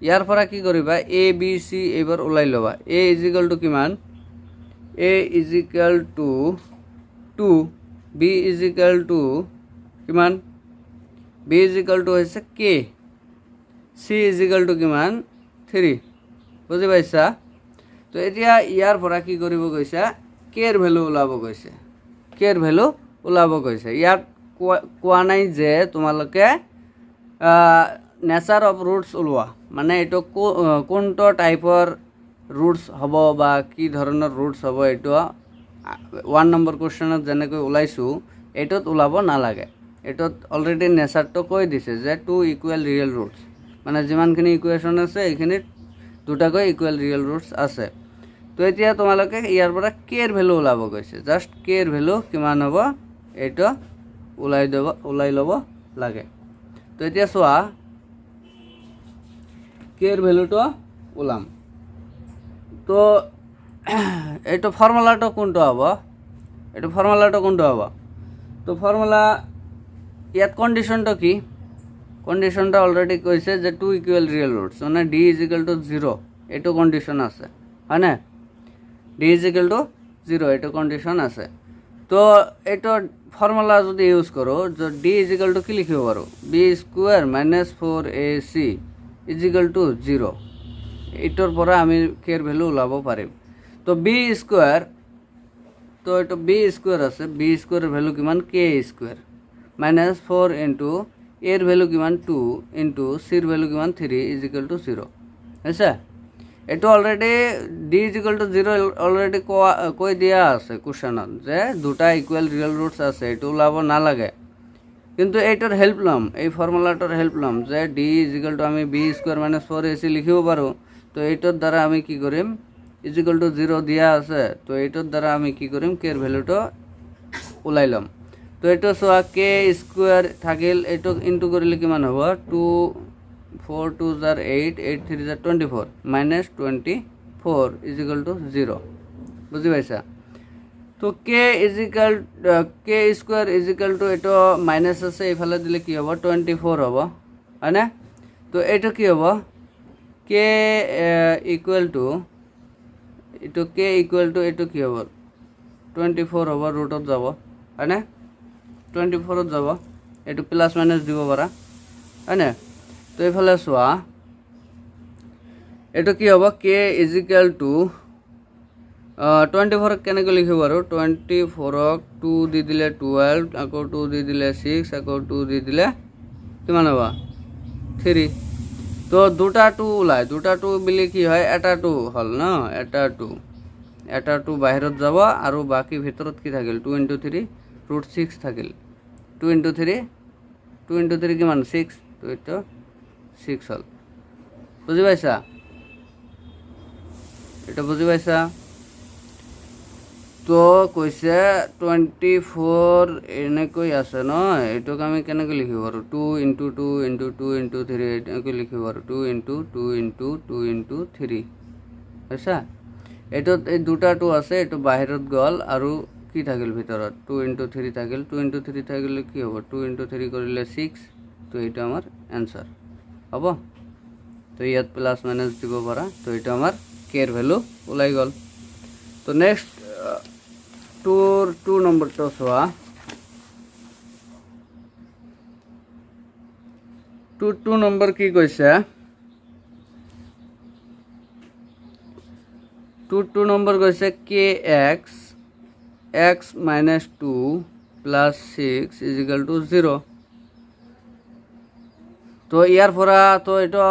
ইয়াৰ পৰা কি কৰিবা এ বি চি এইবাৰ ওলাই ল'বা। এ ইজ ইকুয়াল টু কিমান a is equal to 2 b is equal to কিমান বি ইজ ইকুয়াল টু হৈছে k c is equal to কিমান 3 বুজি পাইছা। তো এতিয়া ইয়াৰ পৰা কি কৰিব কৈছা কে এৰ ভ্যালু ওলাব কৈছে কে এৰ ভ্যালু ওলাব কৈছে। ইয়াত কোৱা নাই যে তোমালোকে নেচাৰ অফ ৰুটছ ওলোৱা মানে এইটো কোনটো টাইপৰ ৰুটছ হ'ব বা কি ধৰণৰ ৰুটছ হ'ব এইটো 1 নম্বৰ কোশ্চেনত যেনেকৈ ওলাইছোঁ এইটোত ওলাব নালাগে। এইটোত অলৰেডি নেচাৰটো কৈ দিছে যে টু ইকুৱেল ৰিয়েল ৰুটছ মানে যিমানখিনি ইকুৱেশ্যন আছে এইখিনিত দুটাকৈ ইকুৱেল ৰিয়েল ৰুটছ আছে। তো এতিয়া তোমালোকে ইয়াৰ পৰা কে এর ভ্যালু ওলাব কৈছে জাস্ট কে এর ভ্যালু কিমান হ'ব এইটো ওলাই ল'ব লাগে। তো এতিয়া চোৱা কে এৰ ভ্যালুটো ওলাম। তো এইটো ফৰ্মুলাটো কোনটো হ'ব তো ফৰ্মুলা ইয়াত কণ্ডিশ্যনটো কি কণ্ডিশ্যনটা অলৰেডি কৈছে যে টু ইকুৱেল ৰিয়েল ৰুটছ মানে ডি ইজ ইকুৱেল টু 0 এইটো কণ্ডিশ্যন আছে হয়নে ডি ইজ ইকুৱেল টু 0 এইটো কণ্ডিশ্যন আছে। তো এইটো ফৰ্মুলা যদি ইউজ কৰোঁ ডি ইজ ইকুৱেল টু কি লিখিব পাৰোঁ B square minus 4ac is equal to 0 এইটোৰ পৰা আমি কে এৰ ভ্যালু ওলাব পাৰিম। তো বি স্কুৱেৰ তো এইটো বি স্কুৱেৰ আছে বি স্কুৱেৰৰ ভ্যালু কিমান কে স্কুৱেৰ মাইনাছ 4 ইন্টু এর ভ্যালু কিমান 2 ইন্টু সির ভ্যালু কিমান 3 ইজ ইকুয়াল টু 0 হয়েছে এইটো already D is equal to 0 already কৈ দিয়া আছে কুৱেশ্যনত যে দুটা ইকুৱেল ৰিয়েল ৰুটছ আছে এইটো ওলাব নালাগে কিন্তু এইটোৰ হেল্প ল'ম এই ফৰ্মুলাটোৰ হেল্প ল'ম যে ডি ইজ ইকুয়াল টু আমি বি স্কোয়ার মাইনাছ 4ac লিখিব পাৰোঁ তো এইটোৰ দ্বাৰা আমি কি কৰিম ইজ ইকুয়াল টু 0 দিয়া আছে তো এইটোৰ দ্বাৰা আমি কি কৰিম কেৰ ভ্যালুটো ওলাই ল'ম তো এইটো চোৱা কে স্কোয়াৰ থাকিল এইটো ইনটু কৰিলে কিমান হ'ব 2 4 2 जार 8 8 3 जार 24 माइनस 24 इज इक्वल टू 0 বুঝি পাইছা তো K square is equal to এটা মাইনাস আছে এইফালে দিলে কি হ'ব 24 হ'ব হয়নে তো এটা কি হ'ব কে ইকুয়াল টু এটো কে ইকুয়াল টু এটো কি হ'ব 24 হ'ব ৰুটত যাব হয়নে 24 ত যাব এটো প্লাস মাইনাস দিব পাৰা হয়নে তো এইফালে চোৱা এটো কি হ'ব কে ইজ ইকুয়াল টু 24 কেনেকৈ লিখিব আৰু 24 ক 2 দি দিলে 12 আকৌ 2 দি দিলে 6 আকৌ 2 দি দিলে কিমান হ'ব 3 তো দুটা 2 ওলাই দুটা 2 মিলি কি হয় এটা 2 হল ন এটা 2 বাহিৰত যাব আৰু বাকি ভিতৰত কি থাকিল 2 * 3 √6 থাকিল 2 * 3 কিমান 6 তো এটা 6 হল বুঝি পাইছা এটা বুঝি পাইছা তো কৈছে 24 এনেকৈ আছে ন এটোক আমি কেনেকৈ লিখিব পাৰো 2 * 2 * 2 * 3 এনেকৈ লিখিব পাৰো 2 * 2 * 2 * 3 আচ্ছা এটো এই দুটা 2 আছে এটো বাহিৰত গল আৰু কি থাকিল ভিতৰত 2 * 3 থাকিল 2 * 3 থাকিলে কি হ'ব 2 * 3 কৰিলে 6 তো এটা আমাৰ आंसर হ'ব তো ইয়াত প্লাস মাইনাস দিব পাৰা তো এটা আমাৰ কেৰ ভ্যালু ওলাই গল তো নেক্সট 2 নম্বৰটো চোৱা 2 নম্বৰ কি কৈছে 2 নম্বৰ কৈছে kx x - 2 + 6 = 0 তো ইয়াৰ পৰা তো এটা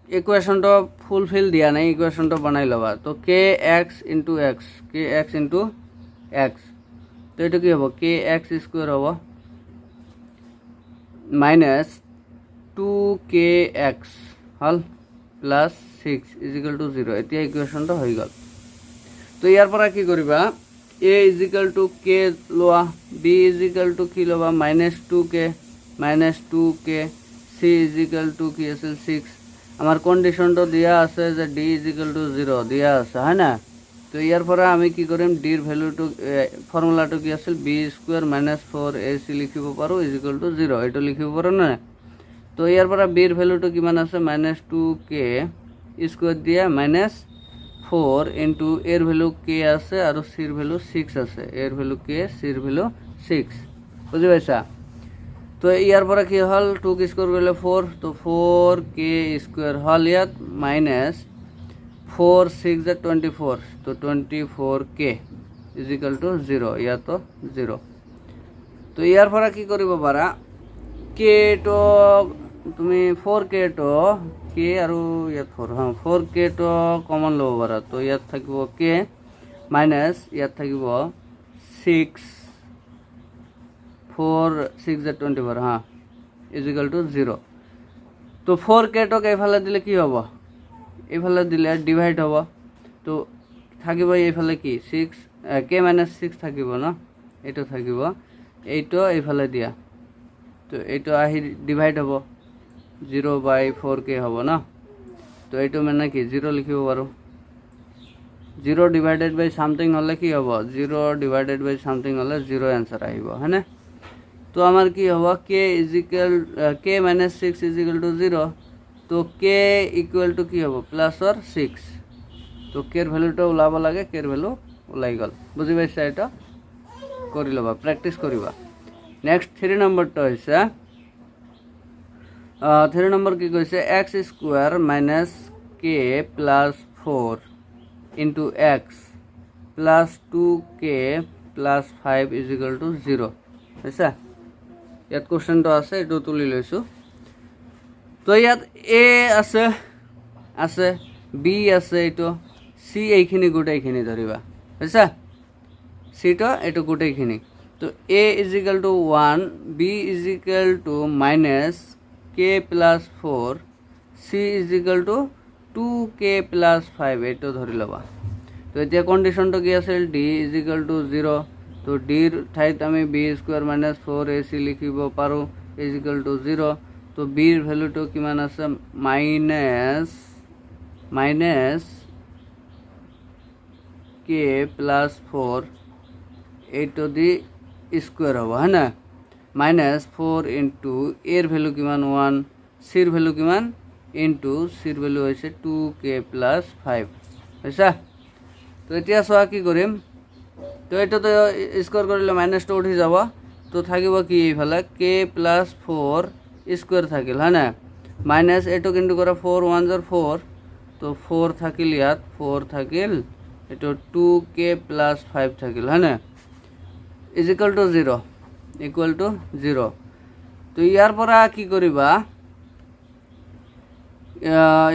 ইকুৱেশ্যনটো ফুলফিল দিয়া নাই ইকুৱেশ্যনটো বনাই লবা তো kx * x x তো এটা কি হ'ব kx স্কয়ার হ'ব মাইনাস 2kx হল প্লাস 6 = 0 এতিয়া ইকুৱেশ্যনটো হৈ গল তো ইয়াৰ পৰা কি কৰিবা a = k লোৱা b = কি লবা -2k -2k c = কি আছিল 6 আমার কন্ডিশনটো দিয়া আছে যে d = 0 দিয়া আছে হয় না তো ইয়াৰ পৰা আমি কি কৰিম d এৰ ভ্যালুটো ফৰ্মুলাটো কি আছিল b² - 4ac লিখিব পাৰো = 0 এটা লিখিব পাৰো না তো ইয়াৰ পৰা b এৰ ভ্যালুটো কিমান আছে -2k স্কয়াৰ দিয়া -4 ইনটু এৰ ভ্যালু k আছে আৰু c এৰ ভ্যালু 6 আছে এৰ ভ্যালু k c এৰ ভ্যালু 6 বুঝি পাইছা তো ইয়াৰ পৰা কি হল 2 ক স্কয়াৰ কৰিলে 4 তো 4k স্কয়ার হল ইয়াত মাইনাস 4 6 * 24 তো 24k = 0 ইয়াতো 0 তো ইয়াৰ পৰা কি কৰিব পাৰা k তো তুমি 4k তো k আৰু ইয়াত 4 হ্যাঁ 4k তো কমন লব পাৰা তো ইয়াত থাকিব k মাইনাস ইয়াত থাকিব 6 4 6 * 24 হ্যাঁ = 0 তো 4k তো এইফালে দিলে কি হ'ব এইফালে দিলে ডিভাইড হ'ব তো থাকিব এইফালে কি 6 k - 6 থাকিব না এটো থাকিব এইটো এইফালে দিয়া তো এইটো আহি ডিভাইড হ'ব 0/4k হ'ব না তো এইটো মানে কি 0 লিখিব পাৰো 0 ডিভাইডেড বাই সামথিং হলে কি হ'ব 0 ডিভাইডেড বাই সামথিং হলে 0 आंसर আহিব হয়নে তো আমার কি হবো k k - 6 = 0 তো k = কি হবো প্লাস অর 6 তো k এর ভ্যালুটা ওলাব লাগে k এর ভ্যালু ওলাই গল বুঝি পাইছা এটা কৰি লবা প্ৰ্যাকটিস কৰিবা নেক্সট 3 নম্বৰটো হৈছে 3 নম্বৰ কি কৈছে x² - k + 4 * x + 2k + 5 = 0 বুঝছা ইয়াত কুৱেশ্যনটো আছে, এইটো তুলি লৈছোঁ। তো ইয়াত এ আছে আছে, বি আছে, এইটো চি, এইখিনি গোটেইখিনি ধৰিবা, বুজিছা? চিটো এইটো গোটেইখিনি। তো a is equal to 1, b is equal to minus k plus 4, c is equal to 2k plus 5, এইটো ধৰি ল'বা। তো এতিয়া কণ্ডিশ্যনটো কি আছিল? D is equal to 0। তো ডিৰ ঠাইত আমি বি স্কুৱেৰ মাইনাছ 4ac লিখিব পাৰোঁ, ইজ ইকুৱেল টু 0। তো বিৰ ভেলুটো কিমান আছে? মাইনাছ কে প্লাছ 4, এইটো দি স্কুৱেৰ হ'ব, হয় না? মাইনাছ 4 ইনটু এৰ ভেলু কিমান? 1, চিৰ ভেলু কিমান? ইনটু চিৰ ভেলু হৈছে 2k প্লাছ 5, বুজিছা? তো এতিয়া চোৱা কি কৰিম। তো এইটোতো স্কুৱেৰ কৰিলে মাইনাছটো উঠি যাব। তো থাকিব কি এইফালে? কে প্লাছ 4 স্কুৱেৰ থাকিল, হয় না? মাইনাছ এইটো কিন্তু কৰা 4 1 4, তো 4 থাকিল, ইয়াত 4 থাকিল, এইটো 2k প্লাছ 5 থাকিল, হয় না? Is equal to 0, equal to 0। তো ইয়াৰ পৰা কি কৰিবা?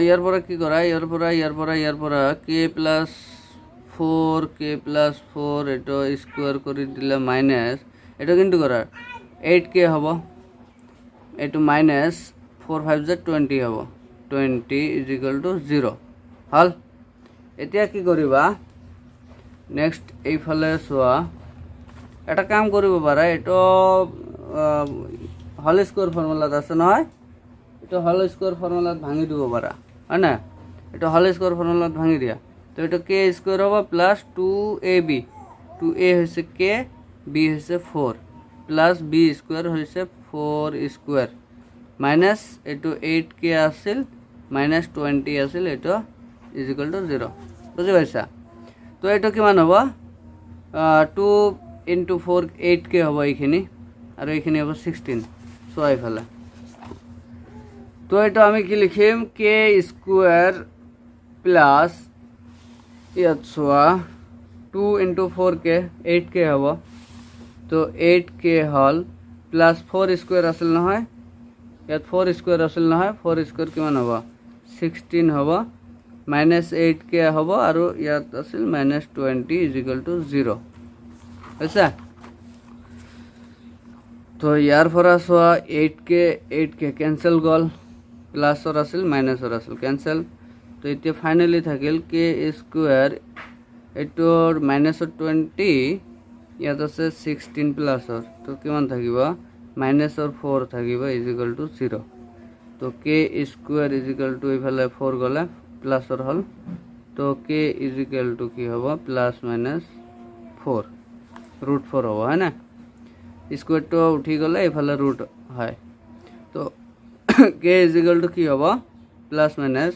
ইয়াৰ পৰা কি কৰা? ইয়াৰ পৰা কে প্লাছ 4 এইটো স্কুৱেৰ কৰি দিলে মাইনাছ, এইটো কিন্তু কৰা 8k হ'ব, এইটো মাইনাছ 4 5 20 হ'ব, 20 ইজ ইকুৱেল টু 0 হ'ল। এতিয়া কি কৰিবা? নেক্সট এইফালে চোৱা, এটা কাম কৰিব পাৰা, এইটো হোল স্কুৱেৰ ফৰ্মুলাত আছে নহয়, এইটো হোল স্কুৱেৰ ফৰ্মুলাত ভাঙি দিব পাৰা, হয় না? এইটো হোল স্কুৱেৰ ফৰ্মুলাত ভাঙি দিয়া। তো এইটো কে স্কুৱেৰ হ'ব প্লাছ 2ab, 2a হৈছে কে, বি হৈছে 4, প্লাছ বি স্কুৱেৰ হৈছে 4 স্কুৱেৰ, মাইনাছ এইটো 8k আছিল, মাইনাছ 20 আছিল, এইটো ইজ ইকুৱেল টু 0, বুজি পাইছা? তো এইটো কিমান হ'ব? 2 ইনটু 4 8k হ'ব এইখিনি, আৰু এইখিনি হ'ব 16। চোৱা এইফালে, তো এইটো আমি কি লিখিম? কে স্কুৱেৰ প্লাছ, ইয়াত চোৱা 2 ইনটু 4k 8k হ'ব, তো 8k হ'ল, প্লাছ 4 স্কুৱেৰ আছিল নহয়, ইয়াত 4 স্কুৱেৰ আছিল নহয়, 4 স্কুৱেৰ কিমান হ'ব? 16 হ'ব, মাইনাছ 8k হ'ব, আৰু ইয়াত আছিল মাইনাছ 20 ইজ ইকুৱেল টু 0, বুজিছা? তো ইয়াৰ পৰা চোৱা 8k কেঞ্চেল গ'ল, প্লাছৰ আছিল মাইনাছৰ আছিল, কেঞ্চেল। তো এতিয়া ফাইনেলি থাকিল কে স্কুৱেৰ, এইটোৰ মাইনাছৰ 20, ইয়াত আছে 16 প্লাছৰ, তো কিমান থাকিব? মাইনাছৰ 4 থাকিব, ইজ ইকুৱেল টু 0। তো কে স্কুৱেৰ ইজ ইকুৱেল টু এইফালে 4 গ'লে প্লাছৰ হ'ল, তো কে ইজ ইকুৱেল টু কি হ'ব? প্লাছ মাইনাছ 4, ৰুট 4 হ'ব, হয় না? স্কুৱেৰটো উঠি গ'লে এইফালে ৰুট হয়। তো কে ইজ ইকুৱেল টু কি হ'ব? প্লাছ মাইনাছ,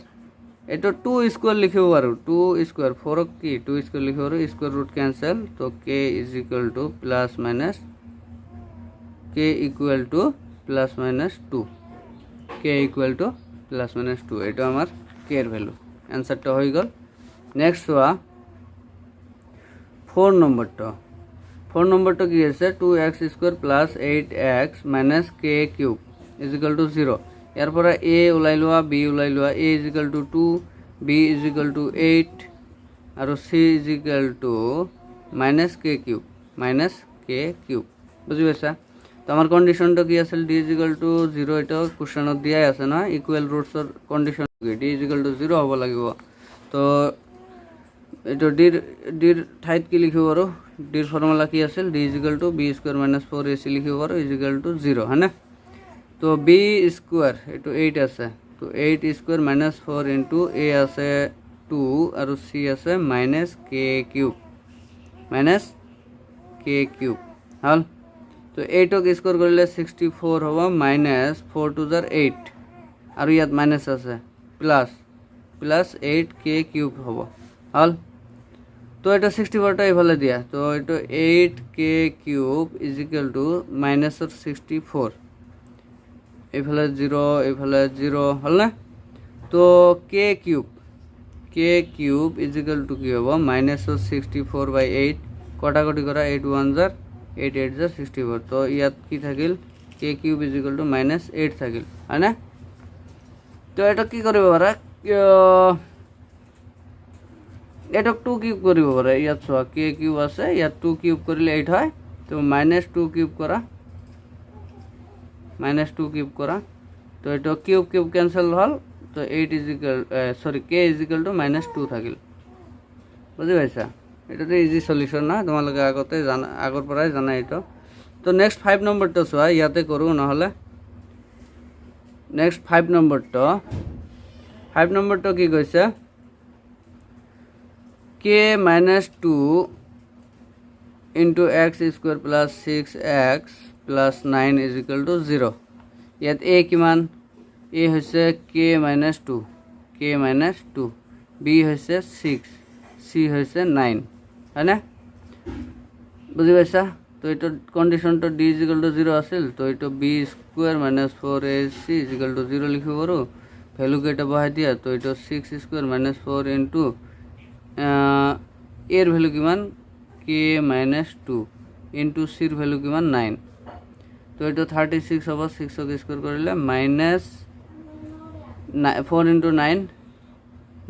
এইটো 2 স্কুৱেৰ লিখিব পাৰোঁ, 2 স্কুৱেৰ, 4ক কি 2 স্কুৱেৰ লিখিব পাৰোঁ, স্কুৱেৰ ৰুট কেঞ্চেল। তো k is equal to plus minus, k equal to plus minus 2, k equal to plus minus 2, এইটো আমাৰ কেৰ ভেলু, এনচাৰটো হৈ গ'ল। নেক্সট চোৱা 4 নম্বৰটো কি আছে? 2x square plus 8x minus k cube is equal to 0। ইয়াৰ পৰা এ ওলাই লোৱা, বি ওলাই লোৱা, a is equal to 2, b is equal to 8, আৰু c is equal to minus k cube, বুজি পাইছা? তো আমাৰ কণ্ডিশ্যনটো কি আছিল? ডি ইজ ইকুৱেল টু 0, এইটো কুৱেশ্যনত দিয়াই আছে নহয়, ইকুৱেল ৰুটছৰ condition d is equal to 0 হ'ব লাগিব। তো এইটো ডিৰ ঠাইত কি লিখিব পাৰোঁ? ডিৰ ফৰ্মুলা কি আছিল? D is equal to B square minus 4ac লিখিব পাৰোঁ, ইজ ইকুৱেল টু 0, হয়নে? তো বি স্কুৱেৰ, এইটো 8 আছে, তো 8 স্কুৱেৰ মাইনাছ 4 ইনটু এ আছে 2, আৰু চি আছে মাইনাছ কে কিউব, হ'ল। তো 8ক স্কুৱেৰ কৰিলে 64 হ'ব, মাইনাছ 4 2 8, আৰু ইয়াত মাইনাছ আছে, প্লাছ 8k কিউব হ'ব, হ'ল। তো এটা 64টা এইফালে দিয়া, তো এইটো 8k cube is equal to মাইনাছৰ 64, এইফালে 0 এইফালে 0, হ'ল না? তো k cube is equal to কি হ'ব? মাইনাছৰ 64/8, কটাকটি কৰা 8 1 8 8 64। তো ইয়াত কি থাকিল? কে কিউব ইজ ইকুয়াল টু -8 থাকিল হয়নে তো এটা কি কৰিব পাৰা এটা 2 কিউব কৰিব পাৰা ইয়াত চোৱা কে কিউব আছে ইয়াত 2 কিউব কৰিলে 8 হয় তো -2 কিউব কৰা -2 কিউব কৰা তো এটা কিউব কিউব ক্যান্সেল হল তো 8 is equal sorry K is equal to -2 থাকিল বুঝি পাইছা এটা তো ইজি সলিউশন না তোমালোকে আগতে জানা আগৰ পৰাই জানা এটা তো নেক্সট 5 নম্বৰটো চোৱা ইয়াতে কৰো নহলে নেক্সট 5 নম্বৰটো কি কৈছে k -2 into x square plus 6x plus 9 is equal to 0 ইয়াত a কিমান a হৈছে k -2 b হৈছে 6 c হৈছে 9 হয়নে বুঝি পাইছা তো এটা কন্ডিশনটো d is equal to 0 আছিল তো এটা b square minus 4ac is equal to 0 লিখিব পাৰো ভ্যালু কেটা বহাই দিয়া তো এটা 6 square minus 4 into এর ভ্যালু কিমান k -2 into c এর ভ্যালু কিমান 9 তো এটা 36 হবে 6 কে স্কয়ার কৰিলে -4 into 9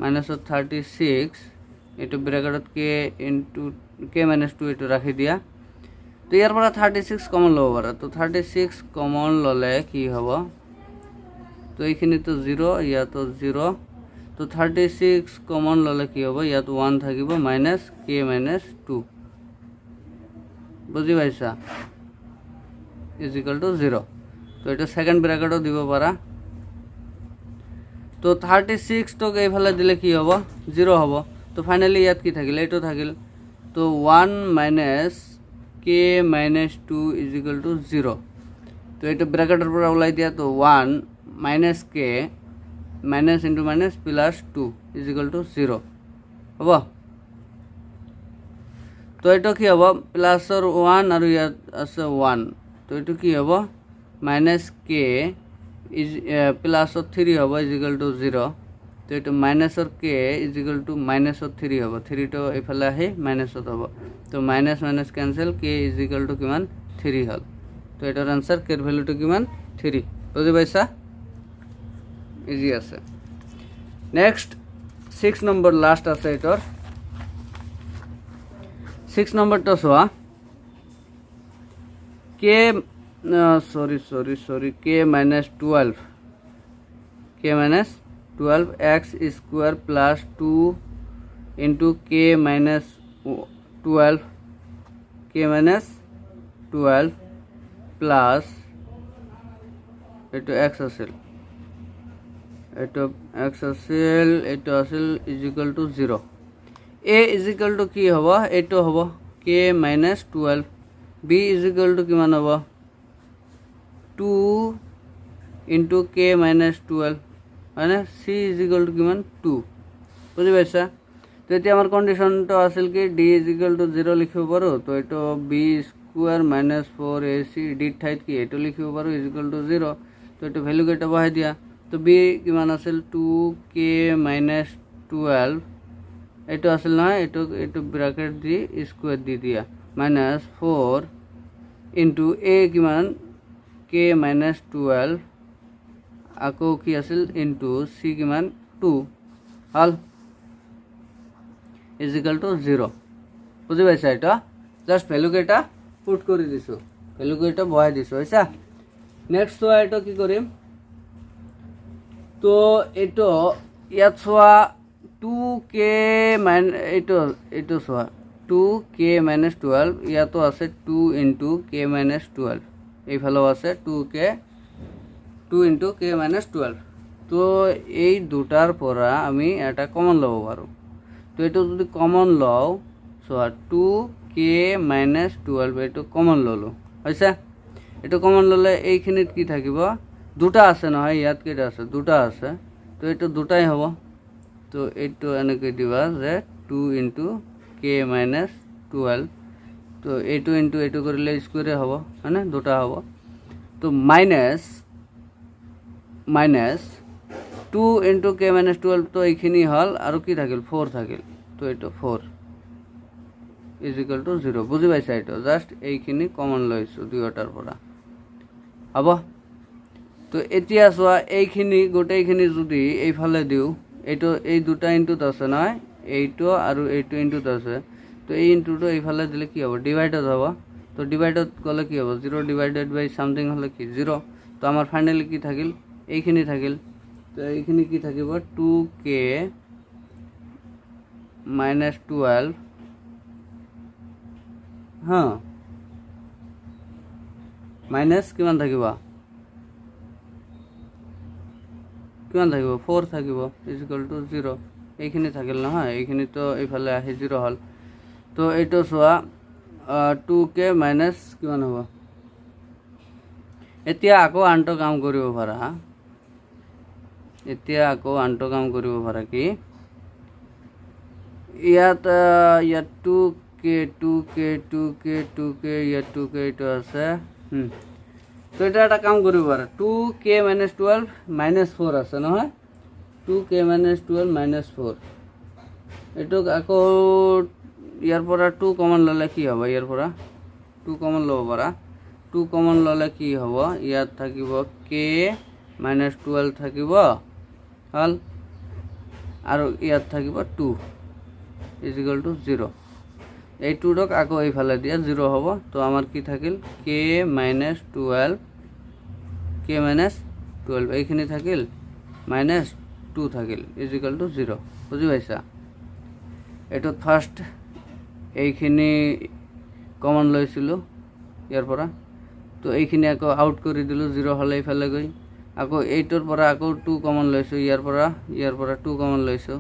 minus of 36 এটা ব্ৰ্যাকেটত k into k -2 এটা ৰাখি দিয়া তো ইয়াৰ পৰা 36 কমন লব পাৰা তো 36 কমন ললে কি হ'ব তো এইখিনি তো 0 ইয়াতো 0 তো 36 কমন ললে কি হবে ইয়াত 1 থাকিব -k -2 বুঝি পাইছা is equal to 0 তো এটা সেকেন্ড ব্র্যাকেটও দিব পারা তো 36 তো এইফালে দিলে কি হবে 0 হবে তো ফাইনালি ইয়াত কি থাকিল এটো থাকিল তো 1 - k -2 is equal to 0 তো এটা ব্র্যাকেটের পর ওলাই দিয়া তো 1 - k minus into minus plus 2 is equal to 0 হবো তো এটা কি হবো প্লাস আর 1 আর ইয়াত আছে 1 তো এটা কি হবো -k is plus of 3 হবো is equal to 0 তো এটা minus or k is equal to minus of 3 হবো 3 তো এফালে আহি minus হবো তো minus minus cancel k is equal to কিমান 3 হল তো এটার आंसर k এর ভ্যালুটা কিমান 3 বুঝি পাইছা ইজি আছে নেক্সট 6 নম্বর লাস্ট আছে এটার 6 নম্বরটা সোয়া k sorry k -12 x square plus 2 into k -12 plus এটা x আছে এটা x আছিল এটা আছিল is equal to 0 a is equal to কি হবে এটা হবে k -12 b is equal to কিমান হবে 2 into k -12 মানে c is equal to কিমান 2 বুঝি পাইছা তো এতিয়া আমার কন্ডিশনটা আছিল কি d is equal to 0 লিখিব পারো তো এটা b square minus 4ac d ঠাইত কি এটা লিখিব পারো is equal to 0 তো এটা ভ্যালু কেটা বহাই দিয়া তো b কিমান আছিল 2k -12 এটা আছিল না এটা ব্র্যাকেট দি স্কয়ার দি দিয়া -4 into a কিমান k -12 আকো কি আছিল into c কিমান 2 হল is equal to 0 বুঝি পাইছা এটা জাস্ট ভ্যালু কেটা পুট করে দিছো ভ্যালু কেটা বহাই দিছো হইছা নেক্সট তো এটা কি করিম তো এটা ইয়াত সোয়া 2k এটা সোয়া 2k -12 ইয়াতো আছে 2 into k -12 এইফালেও আছে 2 into k -12 তো এই দুটার পরা আমি এটা কমন লব পারো তো এটা যদি কমন লও সোয়া 2k -12 এটা কমন ললো হইছে এটা কমন ললে এইখিনিত কি থাকিব দুটা আছে না ইয়াত কেটা আছে দুটা আছে তো এটা দুটাই হবো তো এইটো এনেকে দিবা যে 2 into k -12 তো এইটো into এইটো কৰিলে স্কয়ারে হবো হয়নে দুটা হবো তো মাইনাস 2 into k -12 তো এইখিনি হল আৰু কি থাকিল 4 থাকিল তো এইটো 4 is equal to 0 বুঝি পাইছা এটা জাস্ট এইখিনি কমন লইছো দুইটার পৰা হ'ব। তো এতিয়া চোৱা এইখিনি গোটেইখিনি যদি এইফালে দিওঁ, এইটো এই দুটা ইনটুত আছে নহয়, এইটো আৰু এইটো ইনটুত আছে, তো এই ইনটুটো এইফালে দিলে কি হ'ব, ডিভাইডত হ'ব। তো ডিভাইডত গ'লে কি হ'ব, 0 ডিভাইডেড বাই সামথিং হ'লে কি 0। তো আমাৰ ফাইনেলি কি থাকিল, এইখিনি থাকিল। তো এইখিনি কি থাকিব, 2k মাইনাছ 12 হা মাইনাছ কিমান থাকিব, কিমান থাকিব 4 থাকিব ইজিক্যাল টু 0। এইখিনি থাকিল নহয়, এইখিনি তো এইফালে আহি 0 হ'ল। তো এইটো চোৱা 2k মাইনাছ কিমান হ'ব। এতিয়া আকৌ আনটো কাম কৰিব পাৰা, এতিয়া আকৌ আনটো কাম কৰিব পাৰা কি, ইয়াত 2k ইয়াত 2k এইটো আছে। তো এটা এটা কাম কৰিব পাৰা, 2k মাইনাছ 12 মাইনাছ 4 আছে নহয়, 2k মাইনাছ 12 মাইনাছ 4, এইটোক আকৌ ইয়াৰ পৰা 2 কমন ল'লে কি হ'ব, ইয়াৰ পৰা 2 কমন ল'ব পাৰা। 2 কমন ল'লে কি হ'ব, ইয়াত থাকিব k মাইনাছ 12 থাকিব হ'ল, আৰু ইয়াত থাকিব 2 ইজিক্যাল টু 0। এই 2ক আকৌ এইফালে দিয়া 0 হ'ব। তো আমাৰ কি থাকিল, k মাইনাছ 12 এইখিনি থাকিল, মাইনাছ 2 থাকিল ইজিক্যাল টু 0। বুজি পাইছা? এইটোত ফাৰ্ষ্ট এইখিনি কমন লৈছিলোঁ ইয়াৰ পৰা, তো এইখিনি আকৌ আউট কৰি দিলোঁ 0 হ'লে এইফালে গৈ, আকৌ এইটোৰ পৰা আকৌ 2 কমন লৈছোঁ, ইয়াৰ পৰা 2 কমন লৈছোঁ,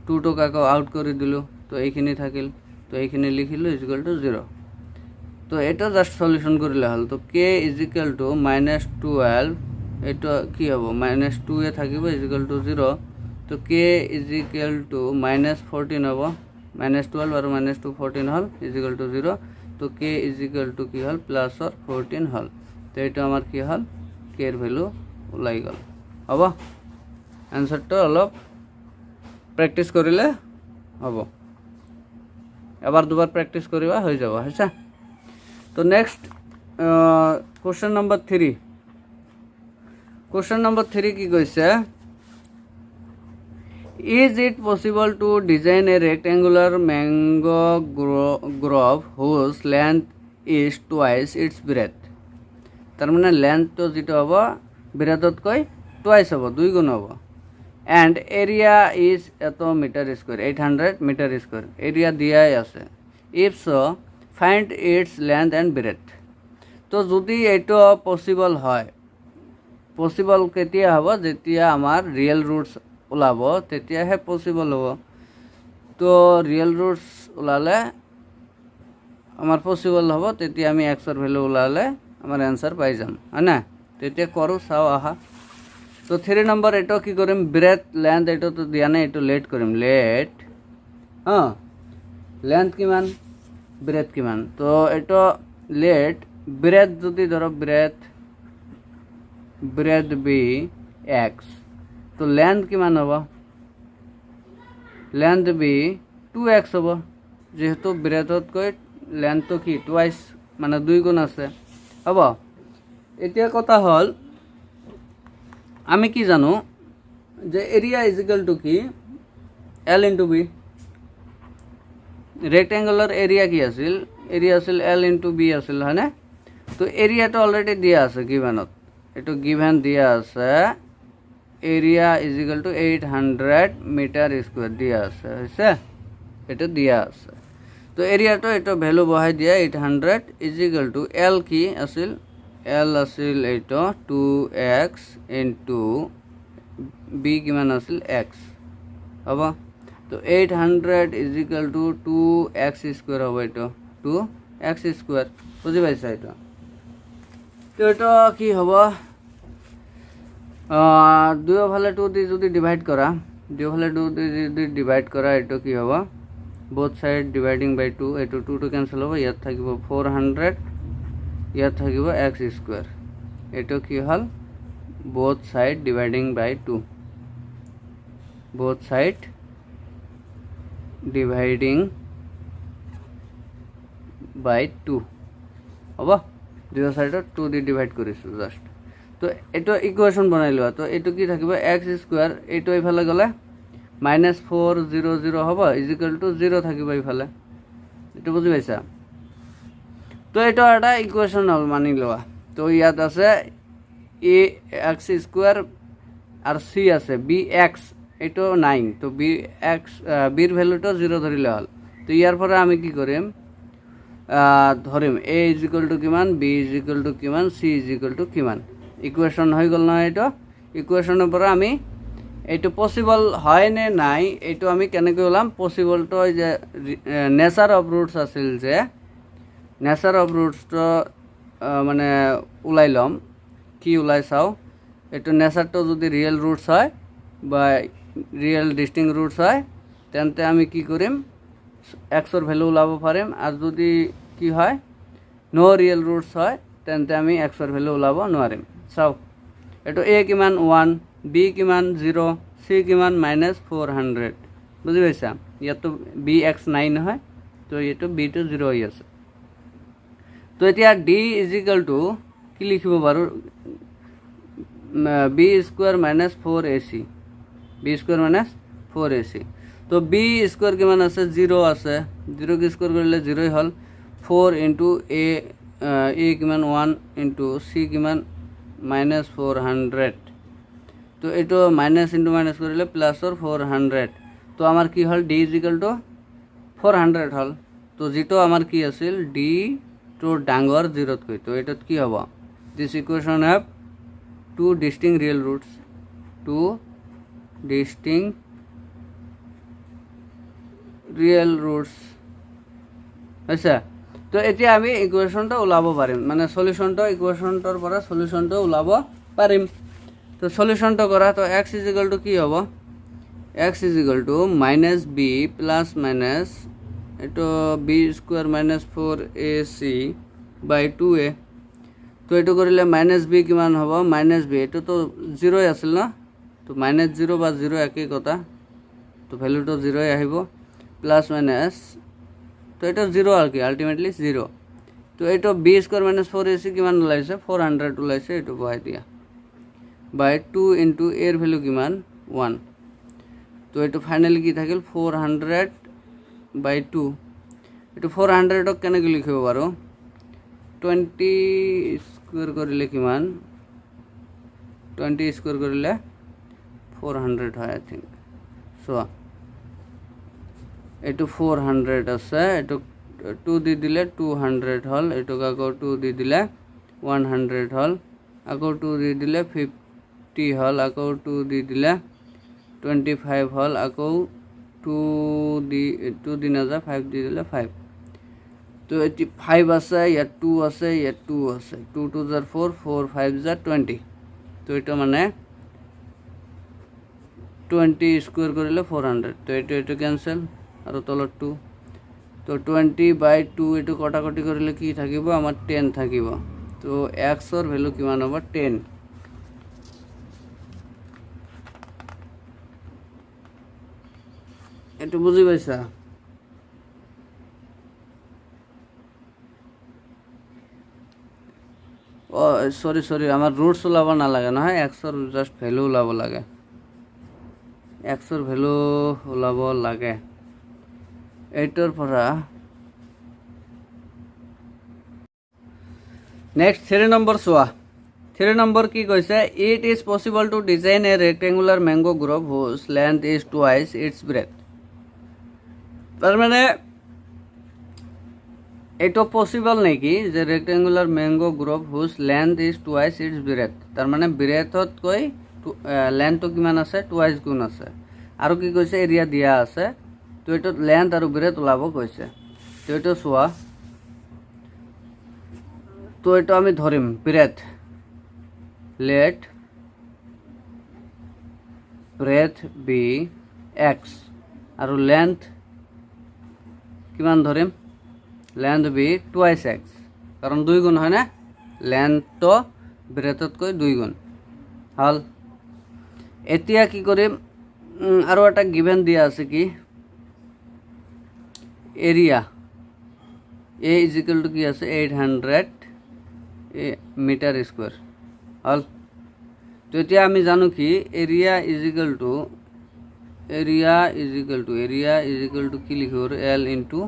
2টোক আকৌ আউট কৰি দিলোঁ, তো এইখিনি থাকিল, তো এইখিনি লিখিলোঁ ইজিক্যাল টু 0। তো এটা জাষ্ট সলিউশন কৰিলে হ'ল। তো k ইজিক্যাল টু মাইনাছ 12, এইটো কি হ'ব, মাইনাছ 2 থাকিব ইজিক্যাল টু 0। তো k ইজিক্যাল টু মাইনাছ 14 হ'ব, মাইনাছ 12 আৰু মাইনাছ 2 14 হ'ল ইজিক্যাল টু 0। তো k ইজিক্যাল টু কি হ'ল, প্লাছৰ 14 হ'ল। তো এইটো আমাৰ কি হ'ল, k এৰ ভ্যালু ওলাই গ'ল। হ'ব, এনসাৰটো অলপ প্ৰেক্টিছ কৰিলে হ'ব, এবাৰ দুবাৰ প্ৰেক্টিছ কৰিবা হৈ যাব, হৈছে। তো next question number 3। Question number 3 কি কৈছে, is it possible to design a rectangular mango grove whose length is twice its breadth? তার মানে লেন্থটো যেটা হ'ব ব্রেডতকৈ টুৱাইচ হ'ব, 2 গুণ হ'ব। and area is এত metre square, 800 metre square area দিয়াই আছে। if so find its length and breadth। তো যদি এইটো পসিবল হয়, পসিবল কেতিয়া হ'ব, যেতিয়া আমাৰ ৰিয়েল ৰুটস ওলাব তেতিয়াহে পসিবল হ'ব। তো ৰিয়েল ৰুটস ওলালে আমাৰ পসিবল হ'ব, তেতিয়া আমি এক্সৰ ভ্যালু ওলালে আমাৰ অ্যান্সাৰ পাই যাম, হয় না। তেতিয়া কৰোঁ, চাওঁ আহা। তো 3 নম্বৰ এইটো কি কৰিম, ব্ৰেথ লেন্থ এইটো তো দিয়া নাই, এইটো লেট কৰিম, লেট লেন্থ কিমান, ব্ৰেথ কিমান। তো এইটো লেট ব্ৰেথ যদি ধৰক ব্ৰেথ বি এক্স, তো লেন্থ কিমান হ'ব, লেন্থ বি 2x হ'ব, যেহেতু ব্ৰেথতকৈ লেন্থটো কি টুৱাইচ মানে 2 গুণ আছে, হ'ব। এতিয়া কথা হ'ল আমি কি জানো যে এরিয়া ইজিক্যাল টু কি, L into B. Rectangular area কি আছিল, এরিয়া আছিল এল ইন্টু বি আছিল, হয়নে। তো এরিয়াটো অলরেডি দিয়া আছে গিভেনত, এইটো গিভেন দিয়া আছে, area is equal to 800 metre square দিয়া আছে, হয়েছে, এটা দিয়া আছে। তো এরিয়াটো এটা ভ্যালু বহাই দিয়া 800 ইজিক্যাল টু এল কি আছিল, এল আছিল এইটো 2x ইন্টু বি কিমান আছিল x, হ'ব। তো 800 ইজিক্যাল টু 2x স্কোয়ার হ'ব, এইটো 2x স্কোয়ার, বুঝি পাইছা এইটো। তো এটা কি হ'ব, দুয়োফালে 2 দি যদি ডিভাইড কৰা, দুয়োফালে 2 দি যদি ডিভাইড কৰা, এইটো কি হ'ব, বোথ সাইড ডিভাইডিং বাই 2, এইটো 2 টু ক্যান্সেল হ'ব, ইয়াত থাকিব 400, ইয়াত থাকিব x স্কোয়ার, এইটো কি হল, বোথ সাইড ডিভাইডিং বাই 2, বোথ সাইড ডিভাইডিং বাই 2, হ'ব। দুই সাইডত 2 দি ডিভাইড কৰিছোঁ জাষ্ট। তো এইটো ইকুৱেশ্যন বনাই লোৱা। তো এইটো কি থাকিব এক্স স্কুৱাৰ, এইটো এইফালে গ'লে -400 হ'ব ইজিকেল টু 0 থাকিব এইফালে। এইটো বুজি পাইছা? তো এইটো এটা ইকুৱেশ্যন হ'ল মানি লোৱা। তো ইয়াত আছে এ এক্স স্কুৱাৰ আৰু চি আছে বি এক্স, এইটো নাই। তো বি এক্স বিৰ ভেলুটো 0 ধৰিলে হ'ল। তো ইয়াৰ পৰা আমি কি কৰিম, ধৰিম এ ইজিকেল টু কিমান, বি ইজিকেল টু কিমান, চি ইজিকেল টু কিমান। ইকুৱেশ্যন হৈ গ'ল নহয় এইটো। ইকুৱেশ্যনৰ পৰা আমি এইটো পচিবল হয় নে নাই এইটো আমি কেনেকৈ ওলাম। পচিবলটো যে নেচাৰ অফ ৰুটছ আছিল, যে নেচাৰ অফ ৰুটছটো মানে ওলাই ল'ম। কি ওলাই চাওঁ, এইটো নেচাৰটো যদি ৰিয়েল ৰুটছ হয় বা ৰিয়েল ডিষ্টিং ৰুটছ হয় তেন্তে আমি কি কৰিম, এক্সৰ ভেলু ওলাব পাৰিম। আৰু যদি কি হয় ন' ৰিয়েল ৰুটছ হয় তেন্তে আমি এক্সৰ ভেলু ওলাব নোৱাৰিম। চাওঁ এইটো এ কিমান 1, বি কিমান 0, চি কিমান -400। বুজি পাইছা? ইয়াততো বি এক্স নাই নহয়, তো এইটো বিটো 0 হৈ আছে। তো এতিয়া ডি ইজিকেল টু কি লিখিব পাৰোঁ, B square -4ac, B square -4ac। তো বি স্কুৱাৰ কিমান আছে 0 আছে, 0 কি স্কুৱাৰ কৰিলে 0 হ'ল। 4 ইণ্টু এ কিমান 1 ইণ্টু চি কিমান -400। তো এইটো মাইনাছ ইণ্টু মাইনাছ কৰিলে প্লাছৰ 400। তো আমাৰ কি হ'ল ডি ইজিকেল টু 400 হ'ল। তো যিটো আমাৰ কি আছিল ডি টো ডাঙৰ 0তকৈ। তো এইটোত কি হ'ব, this equation have 2 distinct real roots, 2 distinct real roots হৈছে। তো এতিয়া আমি ইকুৱেশ্যনটো ওলাব পাৰিম, মানে সলিউশ্যনটো ইকুৱেশ্যনটোৰ পৰা সলিউশ্যনটো ওলাব পাৰিম। তো সলিউশ্যনটো কৰা, তো এক্স ইজিকেল টু কি হ'ব, X is equal to -b plus minus এইটো B square -4ac by 2a। তো এইটো কৰিলে -b কিমান হ'ব, -b এইটোতো 0 আছিল ন, তো -0 বা 0 একেই কথা। তো ভেলুটো 0 আহিব, প্লাছ মাইনাছ তো এইটো 0 আৰু কি আল্টিমেটলি 0। তো এইটো বি স্কুৱাৰ -4ac কিমান ওলাইছে 400 ওলাইছে, এইটো বহাই দিয়া বাই 2 ইণ্টু এৰ ভেলু কিমান 1। তো এইটো ফাইনেলি কি থাকিল 400 বাই 2। এইটো 400ক কেনেকৈ লিখিব পাৰোঁ, 20 স্কুৱেৰ কৰিলে কিমান, 20 স্কুৱেৰ কৰিলে 400 হয় আই থিংক। চোৱা এইটো 400 আছে, এইটো 2 দি দিলে 200 হ'ল, এইটোক আকৌ 2 দি দিলে 100 হ'ল, আকৌ 2 দি দিলে 50 হ'ল, আকৌ 2 দি দিলে 25 হ'ল, আকৌ 2 দি নাযায় 5 দি দিলে 5। তো এটি 5 আছে, ইয়াত 2 আছে, ইয়াত 2 আছে, 2 2 জাৰ 4, 4 5 জাৰ 20। তো এইটো মানে 20 স্কুৱেৰ কৰিলে 400। তো এইটো কেঞ্চেল আৰু তলত 2। তো 20 বাই 2 এইটো কটাকটি কৰিলে কি থাকিব আমাৰ 10 থাকিব। তো এক্সৰ ভেলু কিমান হ'ব 10। এইটো বুজি পাইছা? সৰি আমাৰ ৰুটস ওলাব নালাগে নহয়, এক্সৰ জাষ্ট ভেলু ওলাব লাগে, এক্সৰ ভেলু ওলাব লাগে। এইটোৰ পৰা নেক্সট 3 নম্বৰ চোৱা। 3 নম্বৰ কি কৈছে, it is possible to design a rectangular mango grove whose length is twice its breadth. তাৰমানে এইটো পচিবল নেকি যে rectangular mango grove whose length is twice its breadth. তাৰমানে ব্ৰেথতকৈ লেন্থটো কিমান আছে, টুৱাইচ গুণ আছে। আৰু কি কৈছে এৰিয়া দিয়া আছে। তো এইটোত লেন্থ আৰু ব্ৰেথ ওলাব কৈছে। তো এইটো চোৱা, তো এইটো আমি ধৰিম breadth, let breadth be X, আৰু লেন্থ কিমান ধৰিম, লেন্থ বি টুৱাইচ এক্স, কাৰণ 2 গুণ হয় না, লেন্থটো ব্ৰেথতকৈ 2 গুণ হ'ল। এতিয়া কি কৰিম, আৰু এটা গিভেন দিয়া আছে কি area A is equal to কি আছে 800 মিটাৰ স্কুৱেৰ হ'ল। তো এতিয়া আমি জানো কি এরিয়া ইজ ইকুয়াল টু কি লিখিব এল ইনটু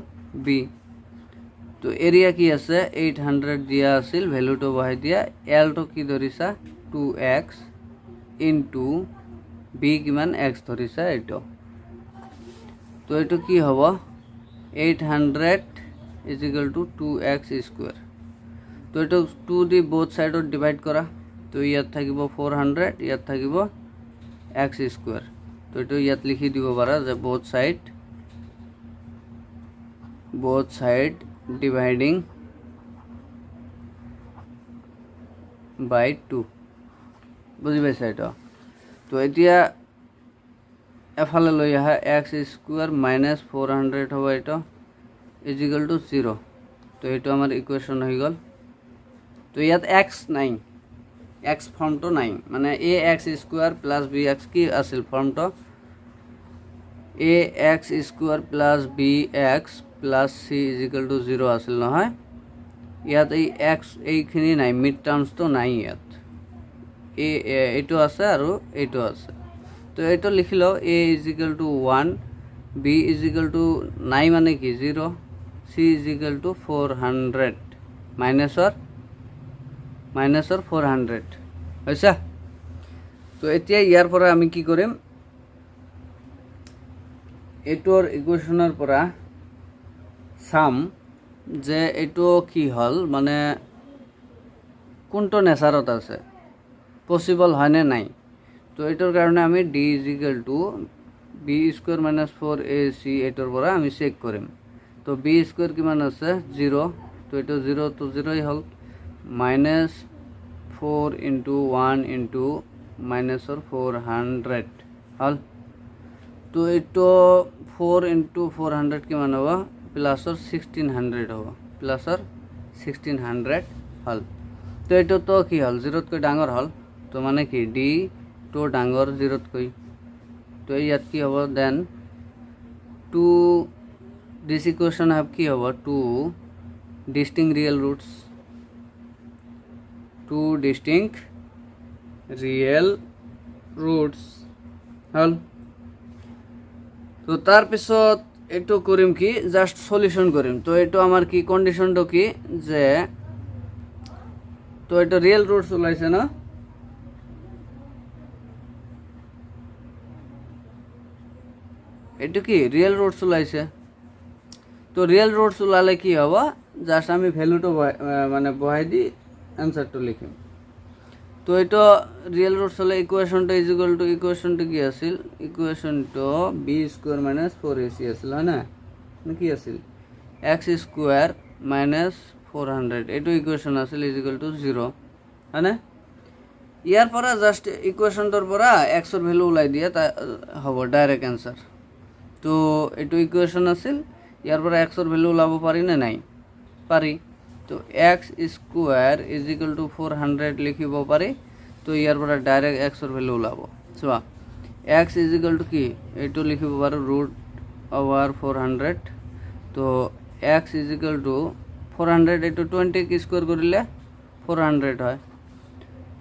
বি। তো এরিয়া কি আছে 800 দিয়া আছিল, ভ্যালুটো বহাই দিয়া, এলটো কি ধৰিছা 2x ইনটু বি কিমান x ধৰিছা এইটো। তো এইটো কি হ'ব 800 is equal two 2x square. তো এইটো 2 দি বোথ সাইডত ডিভাইড কৰা। তো ইয়াত থাকিব 400, ইয়াত থাকিব x স্কোয়াৰ। তো এইটো ইয়াত লিখি দিব পাৰা যে both side dividing by 2 বুঝি পাইছা এটা। তো এতিয়া এফালে লৈ আহা x স্কোয়ার মাইনাস 400 হ'ব এটা ইজ ইকুয়াল টু 0। তো এইটো আমাৰ ইকুৱেশ্যন হৈ গ'ল। তো ইয়াত x নাই, x ফৰ্মটো নাই, মানে ax স্কোয়াৰ প্লাস bx কি আছিল ফৰ্মটো ax square plus bx plus c is equal to 0 আছিল নহয়। ইয়াত এই x এইখিনি নাই, মিড টার্মসটো নাই ইয়াত, এইটো আছে আৰু এইটো আছে। তো এইটো লিখি লও a is equal two 1, b is equal two নাই মানে কি 0, c ইজ ইকুয়াল টু 400 মাইনাসৰ 400 হৈছে। তো এতিয়া ইয়াৰ পৰা আমি কি কৰিম, এইটোৰ ইকুৱেশ্যনৰ পৰা চাম যে এইটো কি হল, মানে কোনটো নেচাৰত আছে, পসিবল হয় নে নাই। তো এইটোৰ কাৰণে আমি d is equal two b square minus 4ac এইটোৰ পৰা আমি চেক কৰিম। তো b স্কোয়ার কিমান আছে 0, তো এইটো 0 তো 0ই হল, মাইনাস 4 ইনটু 1 ইনটু মাইনাসৰ 400 হল। তো এইটো 4 ইনটু 400 কিমান হ'ব প্লাসৰ 1600 হ'ব, প্লাসৰ 1600 হল। তো এইটো তো কি হল 0তকৈ ডাঙৰ হল, তো মানে কি d তো ডাঙৰ 0তকৈ। তো ইয়াত কি হ'ব দেন 2 দিস ইকুৱেশ্যন have কি হ'ব 2 distinct real roots, 2 distinct real roots হল। তো তার পিছত এইটো কৰিম কি জাস্ট সলিউশন কৰিম। তো এইটো আমাৰ কি কন্ডিশনটো কি যে তো এইটো রিয়েল রুটস ওলাইছে না, এইটো কি রিয়েল রুটস ওলাইছে। তো রিয়েল রুটস ওলালে কি হ'ব জাস্ট আমি ভ্যালুটো মানে বহাই দি অ্যান্সারটো লিখিম। তো এইটো রিয়েল রুটস হলে ইকুয়েশনটো ইজ ইকুয়াল টু, ইকুয়েশনটো কি আছিল, ইকুয়েশনটো বি স্কোয়ার মাইনাস 4ac আছিল হয় না, কি আছিল x স্কোয়ার মাইনাস 400 এইটো ইকুয়েশন আছিল ইজ ইকুয়াল টু 0 হয় না। ইয়াৰ পৰা জাস্ট ইকুয়েশনটোৰ পৰা x ৰ ভ্যালু ওলাই দিয়া হ'ব ডাইৰেক্ট অ্যান্সাৰ। তো এইটো ইকুয়েশন আছিল, ইয়াৰ পৰা x ৰ ভ্যালু ওলাব পাৰি নে নাই, পাৰি। তো x square is equal two 400 লিখিব পাৰি। তো ইয়াৰ পৰা ডাইৰেক্ট x ৰ ভ্যালু ওলাব। চোৱা x ইজ ইকুয়াল টু কি এইটো লিখিব পাৰো ৰুট ওভার 400। তো x ইজ ইকুয়াল টু 400 এইটো 20 কি স্কোয়ার কৰিলে 400 হয়।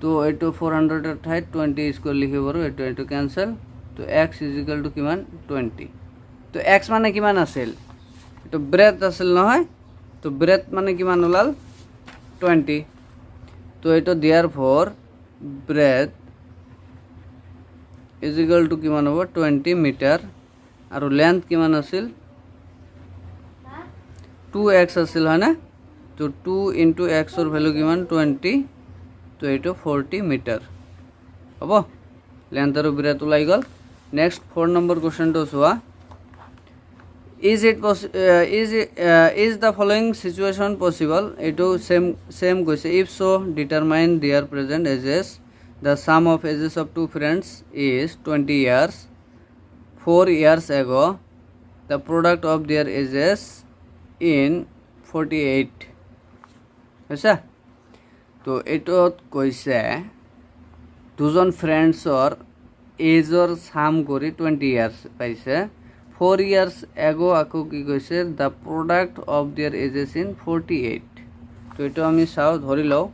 তো এইটো 400 এৰ ঠাইত 20 স্কোয়াৰ লিখিব পাৰো, এইটো ক্যান্সেল। তো x ইজ ইকুয়াল টু কিমান 20। তো x মানে কিমান আছিল, এইটো ব্রেথ আছিল নহয়। তো ব্রেথ মানে কিমান ওলাল 20। তো এইটো দিয়াৰ for breadth is equal to কিমান হ'ব 20 মিটাৰ, আৰু লেন্থ কিমান আছিল 2x আছিল হয় না। তো 2 ইনটু x ৰ ভ্যালু কিমান 20, তো এইটো 40 মিটাৰ হ'ব। লেন্থ আৰু ব্ৰেথ ওলাই গ'ল। নেক্সট 4 নম্বৰ কোৱেশ্চনটো চোৱা, is the following situation possible, এইটো same কৈছে, if so determine their present ages, the sum of ages of two friends is 20 years, 4 years ago the product of their ages in 48 হৈছে। তো এইটোত কৈছে দুজন ফ্ৰেণ্ডছৰ এজৰ সাম কৰি 20 years পাইছে, 4 years ago আকৌ কি কৈছে the product of there ages in 48। তো এইটো আমি চাওঁ, ধৰি লওঁ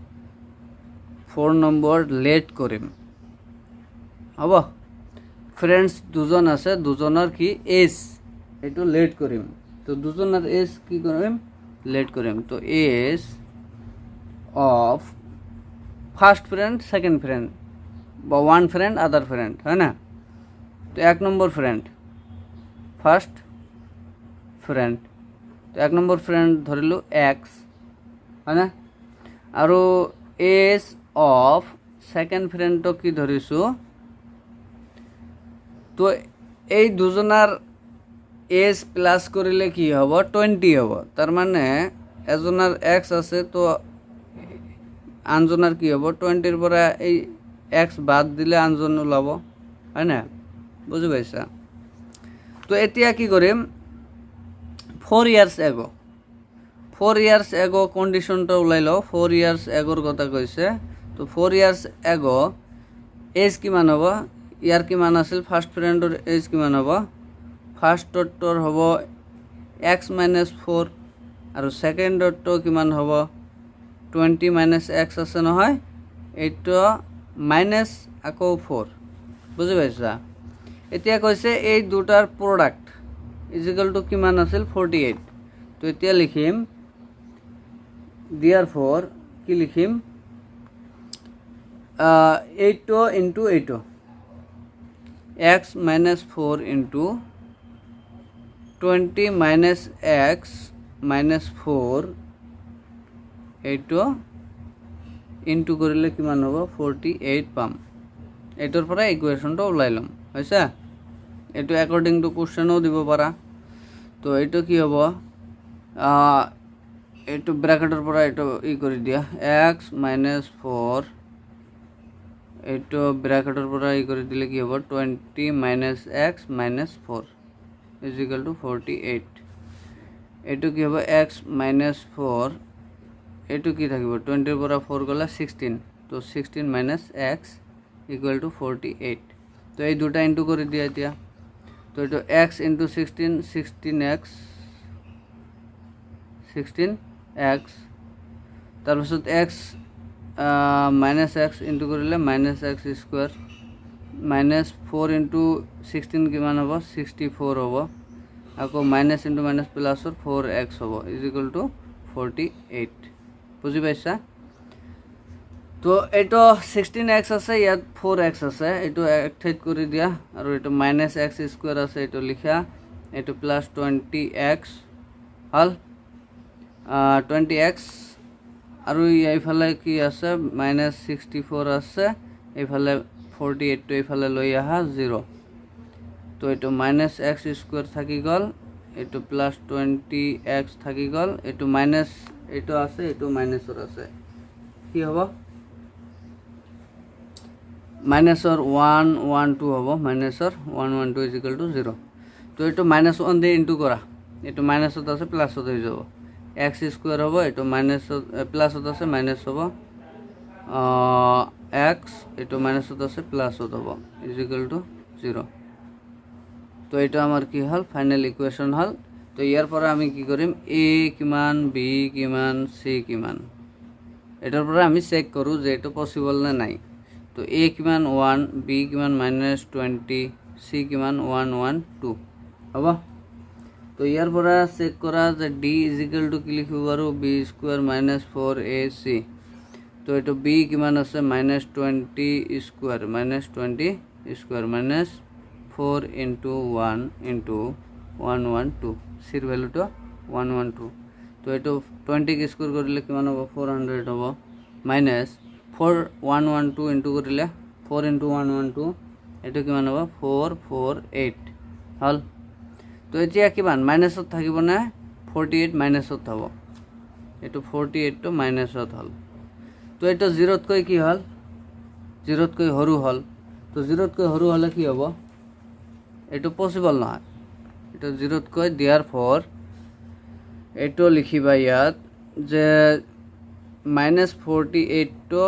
4 নম্বৰ লেট কৰিম। হ'ব ফ্ৰেণ্ডছ দুজন আছে দুজনৰ কি এজ এইটো লেট কৰিম তো দুজনৰ এজ কি কৰিম লেট কৰিম তো age of first friend second friend বা ওয়ান ফ্রেন্ড আদার ফ্রেন্ড হয় না তো 1 নম্বর ফ্রেন্ড ফার্স্ট ফ্রেন্ড তো 1 নম্বর ফ্রেন্ড ধরিলো এক্স হয় না আৰু এজ অফ সেকেন্ড ফ্ৰেন্ডটো কি ধৰিছো তো এই দুজনাৰ এজ প্লাস কৰিলে কি হ'ব 20 হ'ব তাৰ মানে এজনৰ এক্স আছে তো আনজনৰ কি হ'ব 20 পৰা এই এক্স বাদ দিলে আনজন ওলাব হয় না বুজি পাইছা তো এতিয়া কি কৰিম 4 ইয়ার্স এগো 4 ইয়ার্স এগো কন্ডিশনটা ওলাই লও 4 ইয়ার্স এগোর কথা কৈছে তো 4 ইয়ার্স এগো এজ কিমান হ'ব ইয়াৰ কিমান আছিল ফাৰ্স্ট ফ্ৰেন্ডৰ এজ কিমান হ'ব ফাৰ্স্টৰ হ'ব x - 4 আৰু সেকেন্ডৰটো কিমান হ'ব 20 - x আছে নহয় এইটো মাইনাস আকৌ 4 বুজি পাইছা এতিয়া কৈছে এই দুটাৰ প্ৰডাক্ট ইকুয়াল টু কিমান আছিল 48 তো এতিয়া লিখিম therefore কি লিখিম 8 into 8 x - 4 into 20 - x - 4 এইটো ইনটু কৰিলে কিমান হ'ব 48 পাম এইটোৰ পৰা ইকুৱেশ্যনটো ওলাই লম হৈছে এইটো একৰ্ডিং টু কোৱেশ্যনো দিব পাৰা তো এইটো কি হ'ব এইটো ব্ৰ্যাকেটৰ পৰা এইটো ই কৰি দিয়া x - 4 এইটো ব্ৰ্যাকেটৰ পৰা ই কৰি দিলে কি হ'ব 20 - x - 4 = 48 এইটো কি হ'ব x - 4 এইটো কি থাকিব 20 ৰ পৰা 4 গলা 16 তো 16 - x = 48 তো এই দুটা ইনটু কৰি দিয়া এতিয়া তো এইটো x * 16 16x 16x তাৰপিছত x - x ইনটু কৰিলে -x স্কয়ার -4 * 16 কিমান হ'ব 64 হ'ব আকৌ মাইনাস ইনটু মাইনাস প্লাসৰ 4x হ'ব = 48 বুজি পাইছা তো এইটো 16x আছে ইয়াত 4x আছে এইটো এক ঠাইত কৰি দিয়া আৰু এইটো -x স্কয়াৰ আছে এইটো লিখা এইটো প্লাস 20x হল 20x আৰু এইফালে কি আছে -64 আছে এইফালে 48 টো এইফালে লৈ আহা 0 তো এইটো -x স্কয়ার থাকি গল এইটো প্লাস 20x থাকি গল এইটো মাইনাস এইটো আছে এইটো মাইনাসৰ আছে কি হ'ব মাইনাসৰ 112 হ'ব মাইনাসৰ 112 = 0 তো এইটো -1 দি ইনটু কৰা এইটো মাইনাসত আছে প্লাসত হৈ যাব x স্কয়ার হ'ব এইটো মাইনাসত প্লাসত আছে মাইনাস হ'ব x এইটো মাইনাসত আছে প্লাসত হ'ব = 0 তো এটা আমার কি হল ফাইনাল ইকুয়েশন হল তো ইয়ার পরে আমি কি করিম a কিমান b কিমান c কিমান এটার পরে আমি চেক করু যে এটা পসিবল না নাই তো a কিমান 1 b কিমান -20 c কিমান 112 হ'ব তো ইয়ার পরে চেক করা যে d = কি লিখিব পাৰো b² - 4ac তো এটা b কিমান আছে -20² -4 into 1 into 112 সির ভ্যালুটা 112 তো এটা 20 কে স্কয়ার কৰিলে কিমান হ'ব 400 হ'ব মাইনাস 4112 ইনটু কৰিলে 4 into 112 এটা কিমান হ'ব 448 হল তো এতিয়া কিমান মাইনাসত থাকিব না 48 মাইনাসত হ'ব এটো 48 টো মাইনাসত হল তো এটা 0 কৈ কি হল 0 কৈ হৰু হল তো 0 কৈ হৰু হলে কি হ'ব এটা পসিবল নহয় এটা 0 কৈ therefore এটো লিখিবা ইয়াত যে -48 টো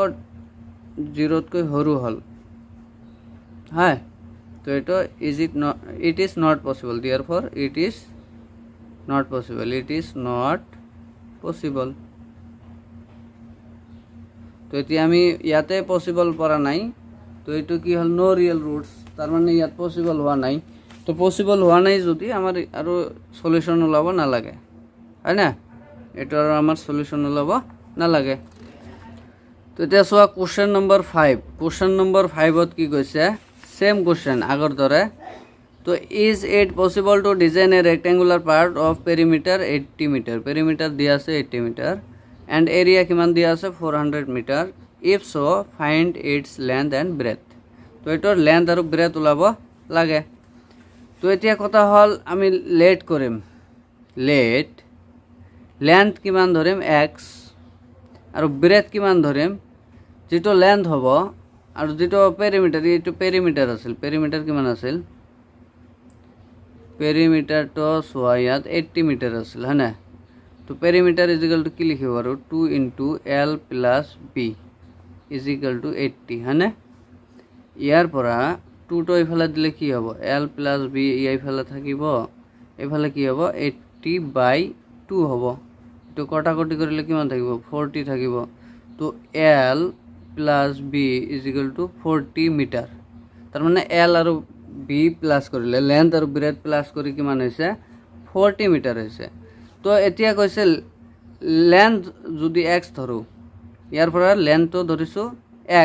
0 কৈ হৰু হল হ্যাঁ তো এটা it is not possible therefore it is not possible তো এতিয়া আমি ইয়াতে পসিবল পৰা নাই তো তো এইটো কি হ'ল নো ৰিয়েল ৰুটছ, তাৰ মানে ইয়াত পচিবল হোৱা নাই। তো পচিবল হোৱা নাই যদি আমাৰ আৰু সলিউশন ওলাব নালাগে, হয় না? এইটো আৰু আমাৰ সলিউশন ওলাব নালাগে। তো এতিয়া চোৱা কুৱেশ্যন নম্বৰ 5। কুৱেশ্যন নম্বৰ 5ত কি কৈছে, সেম কুৱেশ্যন আগৰ দৰে। তো is it possible to design a rectangular park of perimeter 80 metre. Perimeter দিয়া আছে 80 মিটাৰ এণ্ড এৰিয়া কিমান দিয়া আছে 400 metre. If so' find its length and breadth. তো এইটোৰ লেন্থ আৰু ব্ৰেথ ওলাব লাগে। তো এতিয়া কথা হ'ল আমি লেট কৰিম। লেন্থ কিমান ধৰিম x আৰু ব্ৰেথ কিমান ধৰিম, যিটো লেন্থ হ'ব আৰু যিটো পেৰিমিটাৰ, এইটো পেৰিমিটাৰ আছিল। পেৰিমিটাৰ কিমান আছিল, পেৰিমিটাৰটো চোৱা ইয়াত 80 মিটাৰ আছিল, হয় না? তো পেৰিমিটাৰ ইজিকেল টু কি লিখিব আৰু 2 × L + B ইজিকেল টু 80, হয়নে? ইয়াৰ পৰা 2টো এইফালে দিলে কি হ'ব, L + B এইফালে থাকিব, এইফালে কি হ'ব 80/2 হ'ব। এইটো কটাকটি কৰিলে কিমান থাকিব 40 থাকিব। তো L + B is equal to 40 metre. তাৰমানে L আৰু B প্লাছ কৰিলে লেন্থ আৰু ব্ৰেথ প্লাছ কৰি কিমান হৈছে 40 মিটাৰ হৈছে। তো এতিয়া কৈছে লেন্থ যদি x ধৰোঁ, ইয়াৰ পৰা লেন্থটো ধৰিছোঁ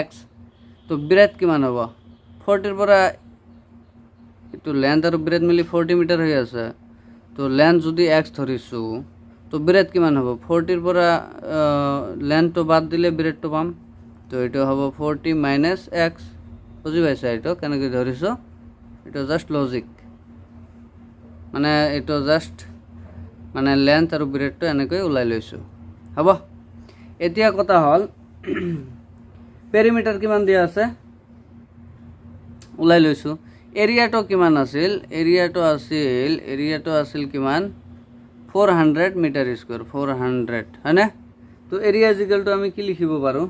x, তো ব্ৰেথ কিমান হ'ব 40ৰ পৰা, এইটো লেন্থ আৰু ব্ৰেথ মিলি 40 মিটাৰ হৈ আছে। তো লেন্থ যদি x ধৰিছোঁ, তো ব্ৰেথ কিমান হ'ব 40ৰ পৰা লেন্থটো বাদ দিলে ব্ৰেথটো পাম। তো এইটো হ'ব 40 - x। বুজি পাইছা এইটো কেনেকৈ ধৰিছোঁ? এইটো জাষ্ট লজিক, মানে এইটো জাষ্ট মানে লেন্থ আৰু ব্ৰেথটো এনেকৈ ওলাই লৈছোঁ, হ'ব। এতিয়া কথা হ'ল পেৰিমিটাৰ কিমান দিয়া আছে ওলাই লৈছোঁ। এৰিয়াটো কিমান আছিল, এৰিয়াটো আছিল কিমান 400 মিটাৰ স্কুৱেৰ, 400, হয়নে? তো এৰিয়া ইজিকেলটো আমি কি লিখিব পাৰোঁ,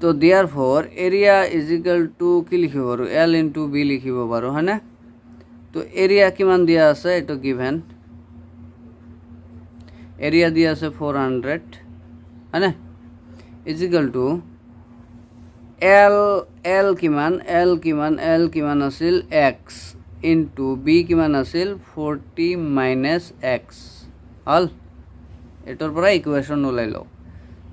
তো দিয়াৰ ফৰ এৰিয়া ইজিকেল টু কি লিখিব পাৰোঁ L × B লিখিব পাৰোঁ, হয়নে? তো এৰিয়া কিমান দিয়া আছে, এইটো গিভেন এৰিয়া দিয়া আছে 400, হয়নে? ইজিকেল টু L কিমান আছিল x ইনটু B কিমান আছিল 40 - x হ'ল। এইটোৰ পৰা ইকুৱেশ্যন ওলাই লওঁ।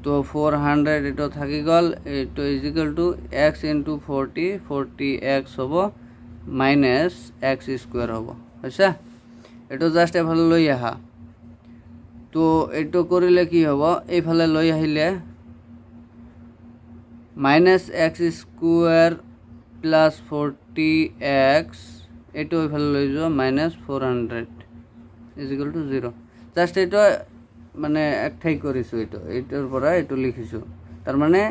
তো 400 এইটো থাকি গ'ল, এইটো ইজিকেল টু x × 40, 40x হ'ব - x² হ'ব, হৈছে? এইটো জাষ্ট এফালে লৈ আহা। তো এইটো কৰিলে কি হ'ব, এইফালে লৈ আহিলে -x² + 40x, এইটো এইফালে লৈ যোৱা -400 ইজিকেল টু 0। জাষ্ট এইটো মানে এক ঠাই কৰিছোঁ, এইটোৰ পৰা এইটো লিখিছোঁ। তাৰমানে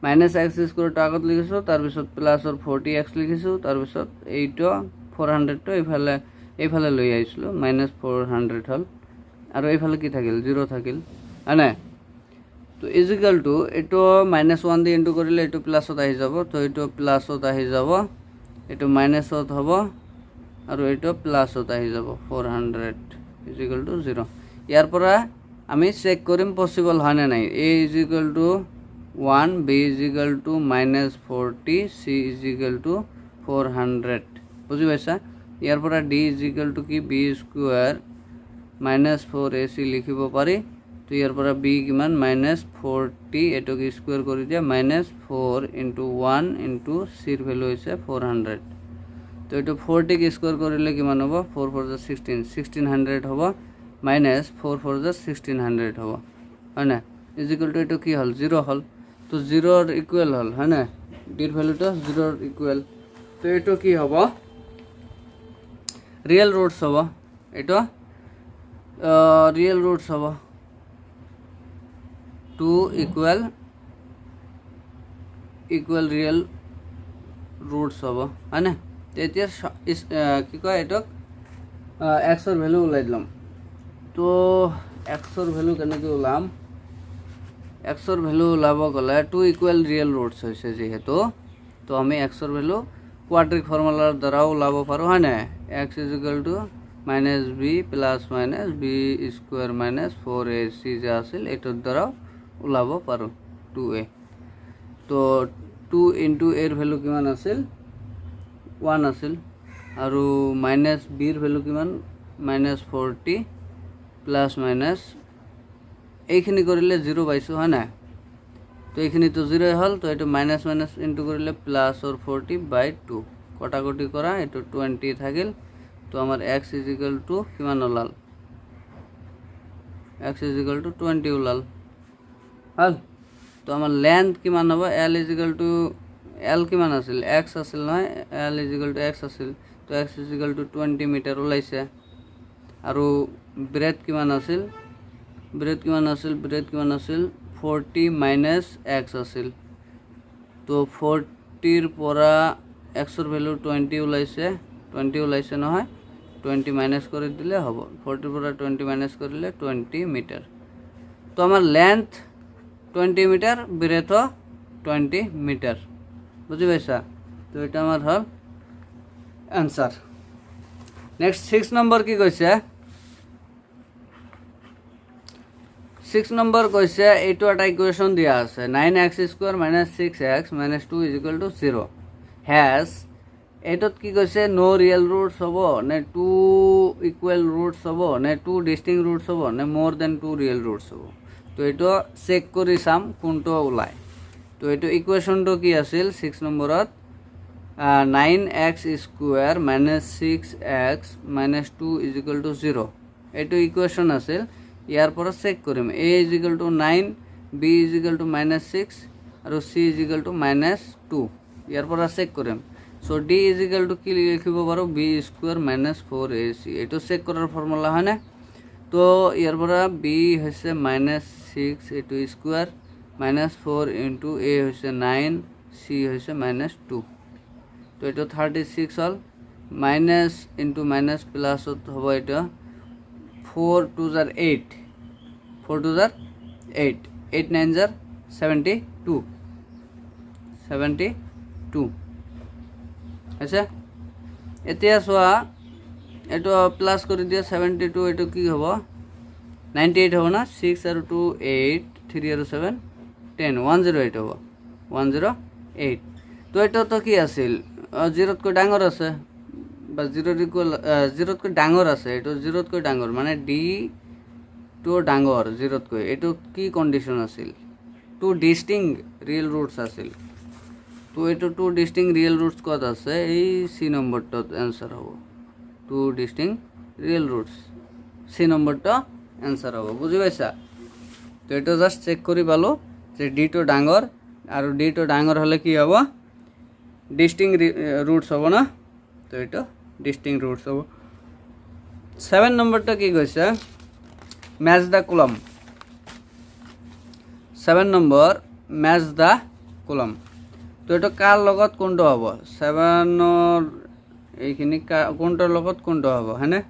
-x² আগত লিখিছোঁ, তাৰপিছত প্লাছৰ 40x লিখিছোঁ, তাৰপিছত এইটো 400টো এইফালে লৈ আহিছিলোঁ, -400 হ'ল আৰু এইফালে কি থাকিল 0 থাকিল, হয়নে? তো ইজিকেল টু এইটো -1 দি ইনটু কৰিলে এইটো প্লাছত আহি যাব। তো এইটো প্লাছত আহি যাব, এইটো মাইনাছত হ'ব আৰু এইটো প্লাছত আহি যাব 400 ইজিকেল টু 0। ইয়াৰ পৰা আমি চেক কৰিম পচিবল হয়নে নাই। A is equal to 1, B is equal to -40, C is equal to 400, বুজি পাইছা? ইয়াৰ পৰা D ইজিকেল টু কি B² -4AC লিখিব পাৰি। তো ইয়াৰ পৰা B কিমান -40, এইটোক স্কুৱেৰ কৰি দিয়া -4 × 1 × Cৰ ভেলু হৈছে 400। তো এইটো 40ক স্কুৱেৰ কৰিলে কিমান হ'ব 4 × 4 = 16, 1600 হ'ব, -4 × 4 = 1600 হ'ব, হয় না? ইজিকেল টু এইটো কি হ'ল 0 হ'ল। তো 0ৰ ইকুৱেল হ'ল, হয় না? ডিৰ ভেলুটো 0ৰ ইকুৱেল। তো এইটো কি হ'ব ৰিয়েল ৰুটছ হ'ব, এইটো ৰিয়েল ৰুটছ হ'ব 2 ইকুৱেল ৰিয়েল ৰুটছ হ'ব, হয়নে? তেতিয়া কি কয় এইটোক এক্সৰ ভেলু ওলাই দিলাম। তো এক্সৰ ভেলু কেনেকৈ ওলাম, এক্সৰ ভেলু ওলাব গ'লে 2 ইকুৱেল ৰিয়েল ৰুটছ হৈছে যিহেতু, তো আমি এক্সৰ ভেলু কোৱাড্ৰিক ফৰ্মুলাৰ দ্বাৰাও ওলাব পাৰোঁ, হয় নাই? x is equal to -b + -b² - 4ac যে আছিল এইটোৰ দ্বাৰাও ওলাব পাৰোঁ 2a। তো 2 ইনটু এৰ ভ্যালু কিমান আছিল 1 আছিল আৰু মাইনাস বিৰ ভ্যালু কিমান -40 প্লাস মাইনাস এইখিনি কৰিলে 0 পাইছো হয় না তো এইখিনি তো 0 হল তো এটো মাইনাস মাইনাস ইনটু কৰিলে প্লাস অৰ 40/2 কটাকটি কৰা এটো 20 থাকিল তো আমার x কিমান ওলাল x 20 ওলাল হল তো আমার লেন্থ কিমান হ'ব l কিমান আছিল x আছিল নহয় l x আছিল তো x 20 মিটার ওলাইছে আৰু ব্ৰেথ কিমান আছিল ব্ৰেথ কিমান আছিল 40 মাইনাস x আছিল তো 40 ৰ পৰা x ৰ ভ্যালু 20 ওলাইছে নহয় 20 মাইনাস কৰি দিলে হ'ব 40 ৰ পৰা 20 মাইনাস কৰিলে 20 মিটার তো আমার লেন্থ 20 মিটার ব্রেথ 20 মিটার বুঝি পাইছা তো এটা আমার হল आंसर नेक्स्ट 6 नंबर की কৈছে 6 नंबर কৈছে এইটো এটা ইকুয়েশন দিয়া আছে 9x² - 6x - 2 = 0 হ্যাজ এটত কি কৈছে নো রিয়েল রুটস হবো নে 2 ইকুয়াল রুটস হবো নে 2 ডিস্টিংক্ট রুটস হবো নে মোর দেন 2 রিয়েল রুটস হবো তো এটো চেক কৰি চাম কোনটো ওলায় তো এটো ইকুয়েশনটো কি আছিল 6 নম্বৰত 9x² - 6x - 2 = 0 এটো ইকুয়েশন আছিল ইয়াৰ পৰা চেক কৰিম a = 9 b = -6 আৰু c = -2 ইয়াৰ পৰা চেক কৰিম সো d = কি লিখিব পাৰো b² - 4ac এটো চেক কৰাৰ ফৰ্মুলা হয় না তো ইয়াৰ পৰা b হৈছে -6 এটো স্কয়ার -4 * a হৈছে 9 c হৈছে -2 তো এটা 36 হল মাইনাস ইনটু মাইনাস প্লাস হবে এটা 4 2 * 8 4 2 * 8 8 9 * 72 72 আচ্ছা এতিয়া সোয়া এটা প্লাস করে দিয়া 72 এটা কি হবে 98 হবে না 6 আর 2 8 3 আর 7 10 108 হবে 108 তো এটা তো কি আছিল 0 কৈ ডাঙৰ আছে বা 0 ইকুয়াল 0 কৈ ডাঙৰ আছে এটা 0 কৈ ডাঙৰ মানে d তো ডাঙৰ 0 কৈ এটা কি কন্ডিশন আছিল 2 ডিস্টিংক্ট রিয়েল রুটস আছিল তো এটা 2 ডিস্টিংক্ট রিয়েল রুটস কত আছে এই সি নম্বরটা आंसर হবে 2 ডিস্টিংক্ট রিয়েল রুটস সি নম্বরটা आंसर হবে বুঝি পাইছা তো এটা জাস্ট চেক করি ভালো যে d তো ডাঙৰ আৰু d তো ডাঙৰ হলে কি হ'ব ডিস্টিংক্ট রুটস হবে না তো এটা ডিস্টিংক্ট রুটস হবে 7 নম্বরটা কি কইছে ম্যাচ দা কলাম 7 নম্বর ম্যাচ দা কলাম তো এটা কার লগত কোনটো হ'ব 7 ৰ এইখিনি কোনটোৰ লগত কোনটো হ'ব হয়নে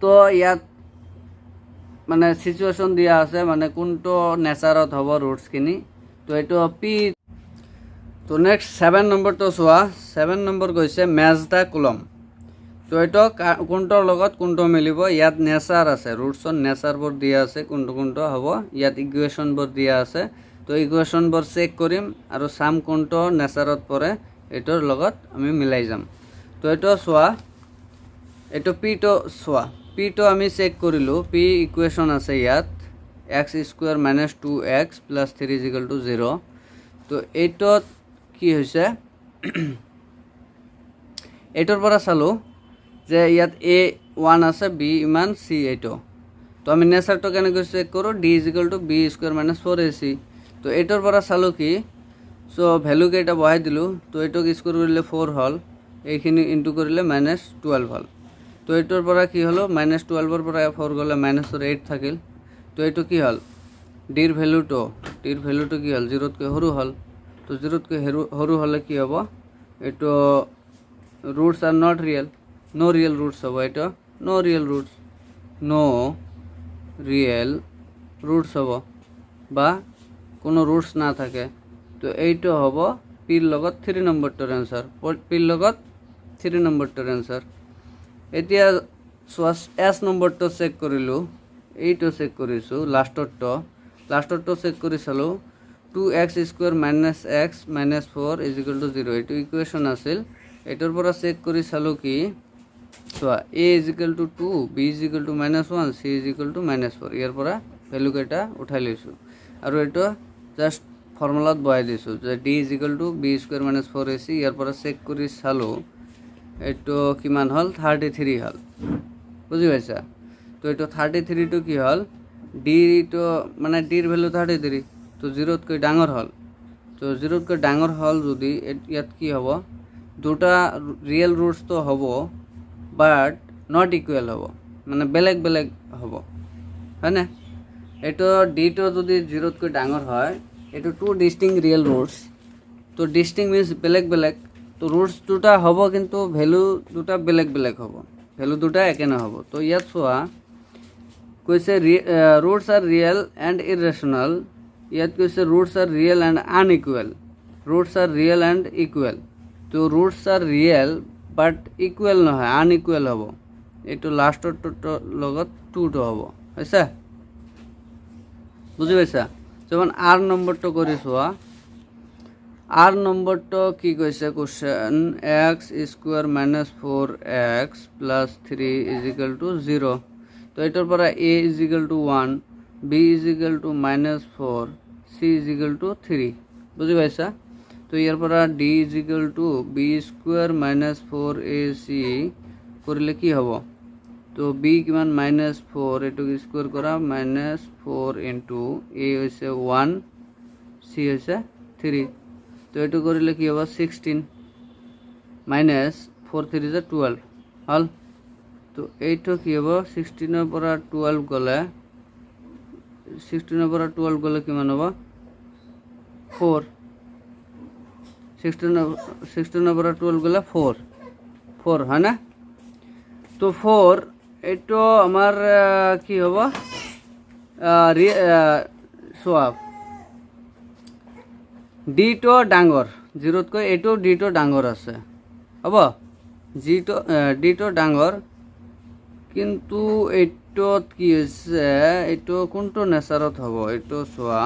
তো ইয়াত মানে সিচুয়েশন দিয়া আছে মানে কোনটো নেচাৰত হ'ব ৰুটস খিনি তো এটো পি তো নেক্সট 7 নম্বৰটো চোৱা 7 নম্বৰ কৈছে ম্যাচ দা কলাম তো এটো কোনটোৰ লগত কোনটো মিলিব ইয়াত নেচাৰ আছে ৰুটছৰ নেচাৰবোৰ দিয়া আছে কোনটো কোনটো হ'ব ইয়াত ইকুয়েশনবোৰ দিয়া আছে তো ইকুয়েশনবোৰ চেক কৰিম আৰু সাম কোনটো নেচাৰত পৰে এটোৰ লগত আমি মিলাই যাম তো এটো চোৱা এটো পি তো চোৱা পি তো আমি চেক কৰিলো পি ইকুয়েশন আছে ইয়াত x² - 2x + 3 = 0 তো এটো কি হৈছে এটোৰ পৰা চালো যে ইয়াত a 1 আছে b ইমান c এটো তো আমি নেচাৰটো কেনেকৈ চেক কৰো d = b² - 4ac তো এটোৰ পৰা চালো কি সো ভ্যালু কেটা বহাই দিলো তো এটোক স্কয়াৰ কৰিলে 4 হল এইখিনি ইনটু কৰিলে -12 হল তো এটোৰ পৰা কি হলো -12 ৰ পৰা 4 গলে -8 থাকিল তো এটো কি হল d ৰ ভ্যালুটো কি হল 0 তকৈ সৰু হল তো 0 তকৈ সৰু হলে কি হ'ব এটো roots are not real no real roots হবে এটা no real roots হবে বা কোনো রুটস না থাকে তো এইটো হ'ব পিৰ লগত 3 নম্বৰটোৰ आंसर পিৰ লগত 3 নম্বৰটোৰ आंसर এতিয়া এস নম্বৰটো চেক কৰিলো এইটো চেক কৰিছো লাষ্টৰটো চেক কৰি চালো 2x square minus x minus 4 is equal to 0 এইটো ইকুৱেশ্যন আছিল এইটোৰ পৰা চেক কৰি চালোঁ কি চোৱা a is equal to 2 b is equal two -1 c is equal two -4 ইয়াৰ পৰা ভ্যালু কেইটা উঠাই লৈছোঁ আৰু এইটো জাষ্ট ফৰ্মুলাত বহাই দিছোঁ যে d is equal two b square minus 4ac ইয়াৰ পৰা চেক কৰি চালোঁ এইটো কিমান হ'ল 33 হ'ল বুজি পাইছা তো এইটো 33 টো কি হ'ল d তো মানে d এর ভ্যালু 33 তো 0 তকৈ ডাঙৰ হ'ল তো 0 তকৈ ডাঙৰ হ'ল যদি ইয়াত কি হ'ব দুটা রিয়েল রুটস তো হ'ব বাট নট ইকুয়াল হ'ব মানে বেলেগ বেলেগ হ'ব হয়নে এইটো d তো যদি 0 তকৈ ডাঙৰ হয় এইটো টু ডিস্টিংক্ট রিয়েল রুটস তো ডিস্টিংক্ট মিন্স বেলেগ বেলেগ তো রুটস দুটা হ'ব কিন্তু ভ্যালু দুটা বেলেগ বেলেগ হ'ব ভ্যালু দুটা একে নহ'ব তো ইয়াত চোৱা কৈছে roots are real and irrational ইয়াত কৈছে roots are real and unequal roots are real and equal তো roots are real but equal নহয় unequal হ'ব এইটো লাষ্টৰ লগত 2 টো হ'ব হৈছে বুজি পাইছা যেমন r নম্বৰটো কৰি চোৱা r নম্বৰটো কি কৈছে question x square minus 4x plus 3 is equal to 0 তো এটার পরে a is equal two 1 b is equal two -4 c is equal two 3 বুঝি পাইছা তো ইয়ার পরে d is equal two b square minus 4ac করলে কি হবে তো b কিমান -4 এটুক স্কয়ার করা -4 ইনটু a হইছে 1 c হইছে 3 তো এটু করলে কি হবে 16 -4 3 is 12 হল তো এইটো কি হবে 16 এর পৰা 12 গলে 16 এৰ পৰা 12 গলে কিমান হবে 4 16 এৰ পৰা 12 গলে 4 হয় না তো 4 এইটো আমাৰ কি হবে সোয়াব ডি তো ডাঙৰ 0 তকৈ এইটো ডি তো ডাঙৰ আছে হ'ব জি তো ডি তো ডাঙৰ কিন্তু এইটোত কি হৈছে এইটো কোনটো নেচাৰত হ'ব এইটো চোৱা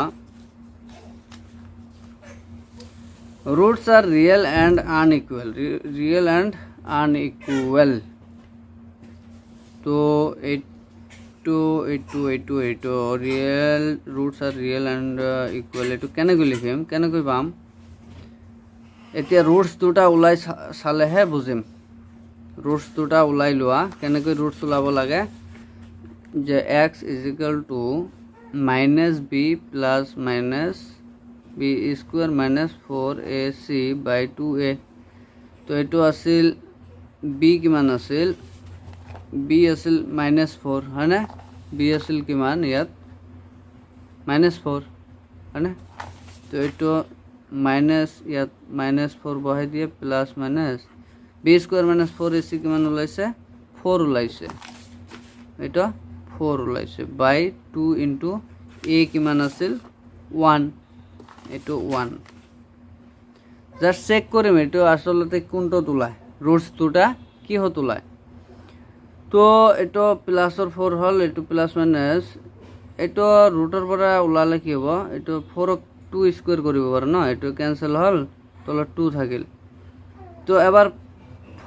roots are real and unequal তো এইটো real roots are real and equal এইটো কেনেকৈ লিখিম কেনেকৈ পাম এতিয়া roots দুটা ওলাই চালেহে বুজিম roots দুটা ওলাই লোৱা কেনেকৈ roots ওলাব লাগে যে x is equal to -b plus -b square minus 4ac by 2a তো এইটো আছিল b কিমান আছিল b আছিল -4 হয় না b আছিল কিমান ইয়াত -4 হয় না তো এইটো মাইনাস ইয়াত -4 বহাই দিয়ে plus minus b square minus 4ac কিমান ওলাইছে 4 ওলাইছে এটা 4 ওলাইছে বাই 2 ইনটু a কিমান আছিল 1 এটো 1 জাস্ট চেক কৰিম এটো আসলতে কোনটো তোলায় ৰুটস দুটা কি হত তোলায় তো এটো প্লাসৰ 4 হল এটো প্লাস মাইনাস এটো ৰুটৰ পৰা ওলালে কি হ'ব এটো 4 ক 2 স্কয়াৰ কৰিব পাৰ ন এটো ক্যান্সেল হল তলত 2 থাকিল তো এবাৰ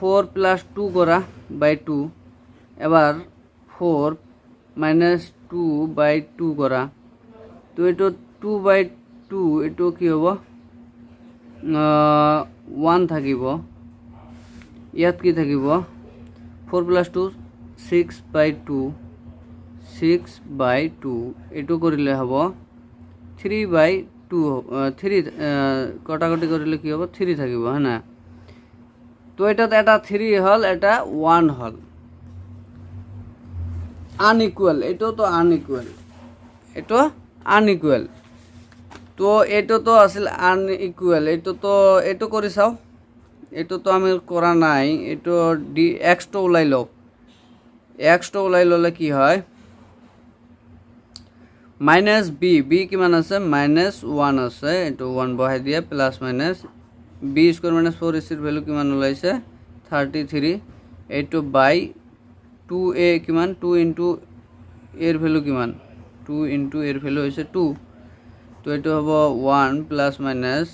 4 plus 2 করা by 2 এবার 4 minus 2 by 2 করা তো এটো 2 by 2 এটো কি হবো 1 থাকিব ইয়াত কি থাকিব 4 plus 2 6 by 2 এটো কৰিলে হ'ব 3 by 2 3 কটাকটি কৰিলে কি হ'ব 3 থাকিব হয় না তো এটাতে এটা 3 হল এটা 1 হল আনইকুয়াল এটো তো আনইকুয়াল তো এটো তো আছিল আনইকুয়াল এটো কৰি চাও এটো তো আমি কৰা নাই এটো ডি এক্স তো ওলাই লও এক্স তো ওলাই ললে কি হয় মাইনাস বি কিমান আছে -1 আছে এটো 1 বহাই দিয়া plus minus b square minus 4ac এর ভ্যালু কিমান ওলাইছে 33 এইটো বাই 2a কিমান 2 ইনটু এর ভ্যালু কিমান 2 ইনটু এর ভ্যালু হইছে 2 তো এইটো হ'ব 1 প্লাছ মাইনাছ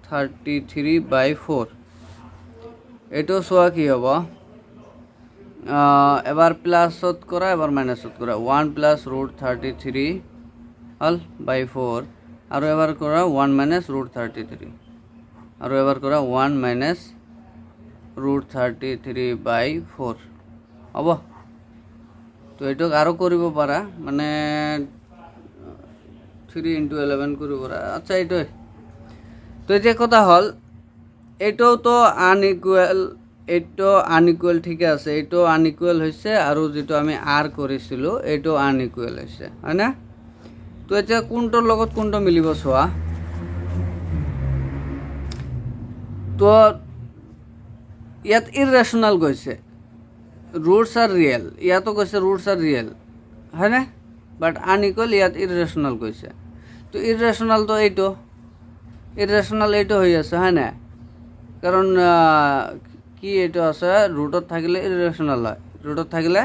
33/4 এইটো চোৱা কি হ'ব এবাৰ প্লাছত কৰা এবাৰ মাইনাছত কৰা 1 প্লাছ ৰুট 33 হল বাই 4 আৰু এবাৰ কৰা 1 মাইনাছ ৰুট 33 আৰু এবাৰ কৰা 1 মাইনাছ ৰুট 33/4 হ'ব তো এইটোক আৰু কৰিব পাৰা মানে 3 × 11 কৰিব পাৰা আচ্ছা এইটোৱে তো এতিয়া কথা হ'ল এইটোও তো আনইকুৱেল এইটো আনইকুৱেল ঠিক আছে এইটো আনইকুৱেল হৈছে আৰু যেটো আমি আৰ কৰিছিলো এইটো আনইকুৱেল হৈছে হয় না তো এতিয়া কোনটোৰ লগত কোনটো মিলিব চোৱা তো ইয়াত ইৰেশনাল গৈছে roots are real ইয়াতো কৈছে roots are real হয় না বাট আনইকুৱেল ইয়াত ইৰেশনাল কৈছে তো ইৰেশনাল তো ইৰেশনাল এইটো হৈ আছে হয় না কাৰণ কি এইটো আছে ৰুটত থাকিলে ইৰেশনাল হয় ৰুটত থাকিলে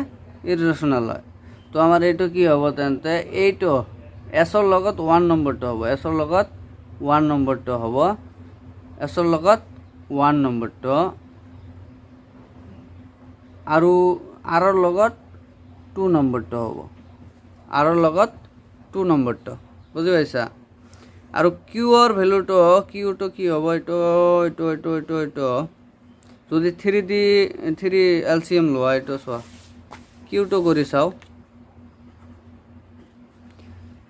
ইৰেশনাল হয় তো আমাৰ এইটো কি হ'ব তেন্তে এইটো এছৰ লগত 1 নম্বৰটো হ'ব এছৰ লগত 1 নম্বৰটো হ'ব এছৰ লগত 1 নম্বৰটো আৰু আৰৰ লগত 2 নম্বৰটো হ'ব আৰৰ লগত 2 নম্বৰটো বুজি পাইছা আৰু কিউৰ ভ্যালুটো কিউটো কি হ'ব এইটো যদি 3 এলসিএম লোৱা এইটো চোৱা কিউটো কৰি চাও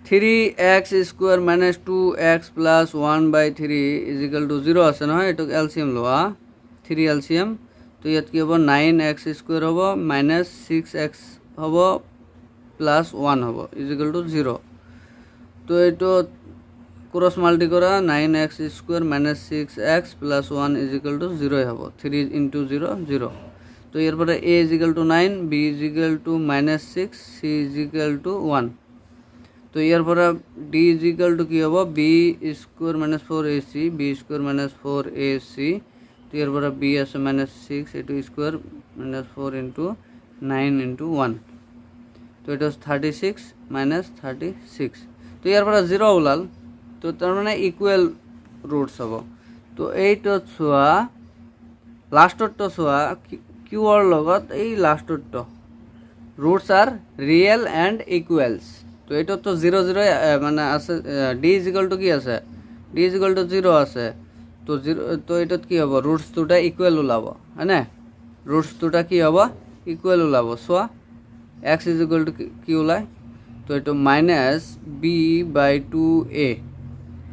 3x square minus 2x plus 1/3 0 আছে নহয় এটো এলসিএম লোৱা 3 এলসিএম তো ইয়াত কি হ'ব 9x স্কয়ার হ'ব মাইনাস 6x হ'ব প্লাস 1 হ'ব 0 তো এটো ক্রস মাল্টি করা 9x square minus 6x plus 1 0 হবে 3 × 0 0 তো এরপরে a 9 b মাইনাস 6 c 1 তো এরপরে d কি হবে b square minus 4ac b square minus 4ac তো এরপরে b আছে মাইনাস 6 এটু স্কয়ার মাইনাস 4 × 9 × 1 তো এটা 36 মাইনাস 36 তো এরপরে 0 ওলাল তো তার মানে ইকুয়াল রুটস হব তো এইটো চোৱা লাস্টৰটো চোৱা কিউৰ লগত এই লাস্টৰটো roots are real and equals তো এইটো তো 0 0 মানে আছে d কি আছে d 0 আছে তো 0 তো এটাত কি হ'ব রুটস দুটা ইকুয়াল ওলাব হয়নে রুটস দুটা কি হ'ব ইকুয়াল ওলাব চোৱা x কি ওলায় তো এটো মাইনাস b/2a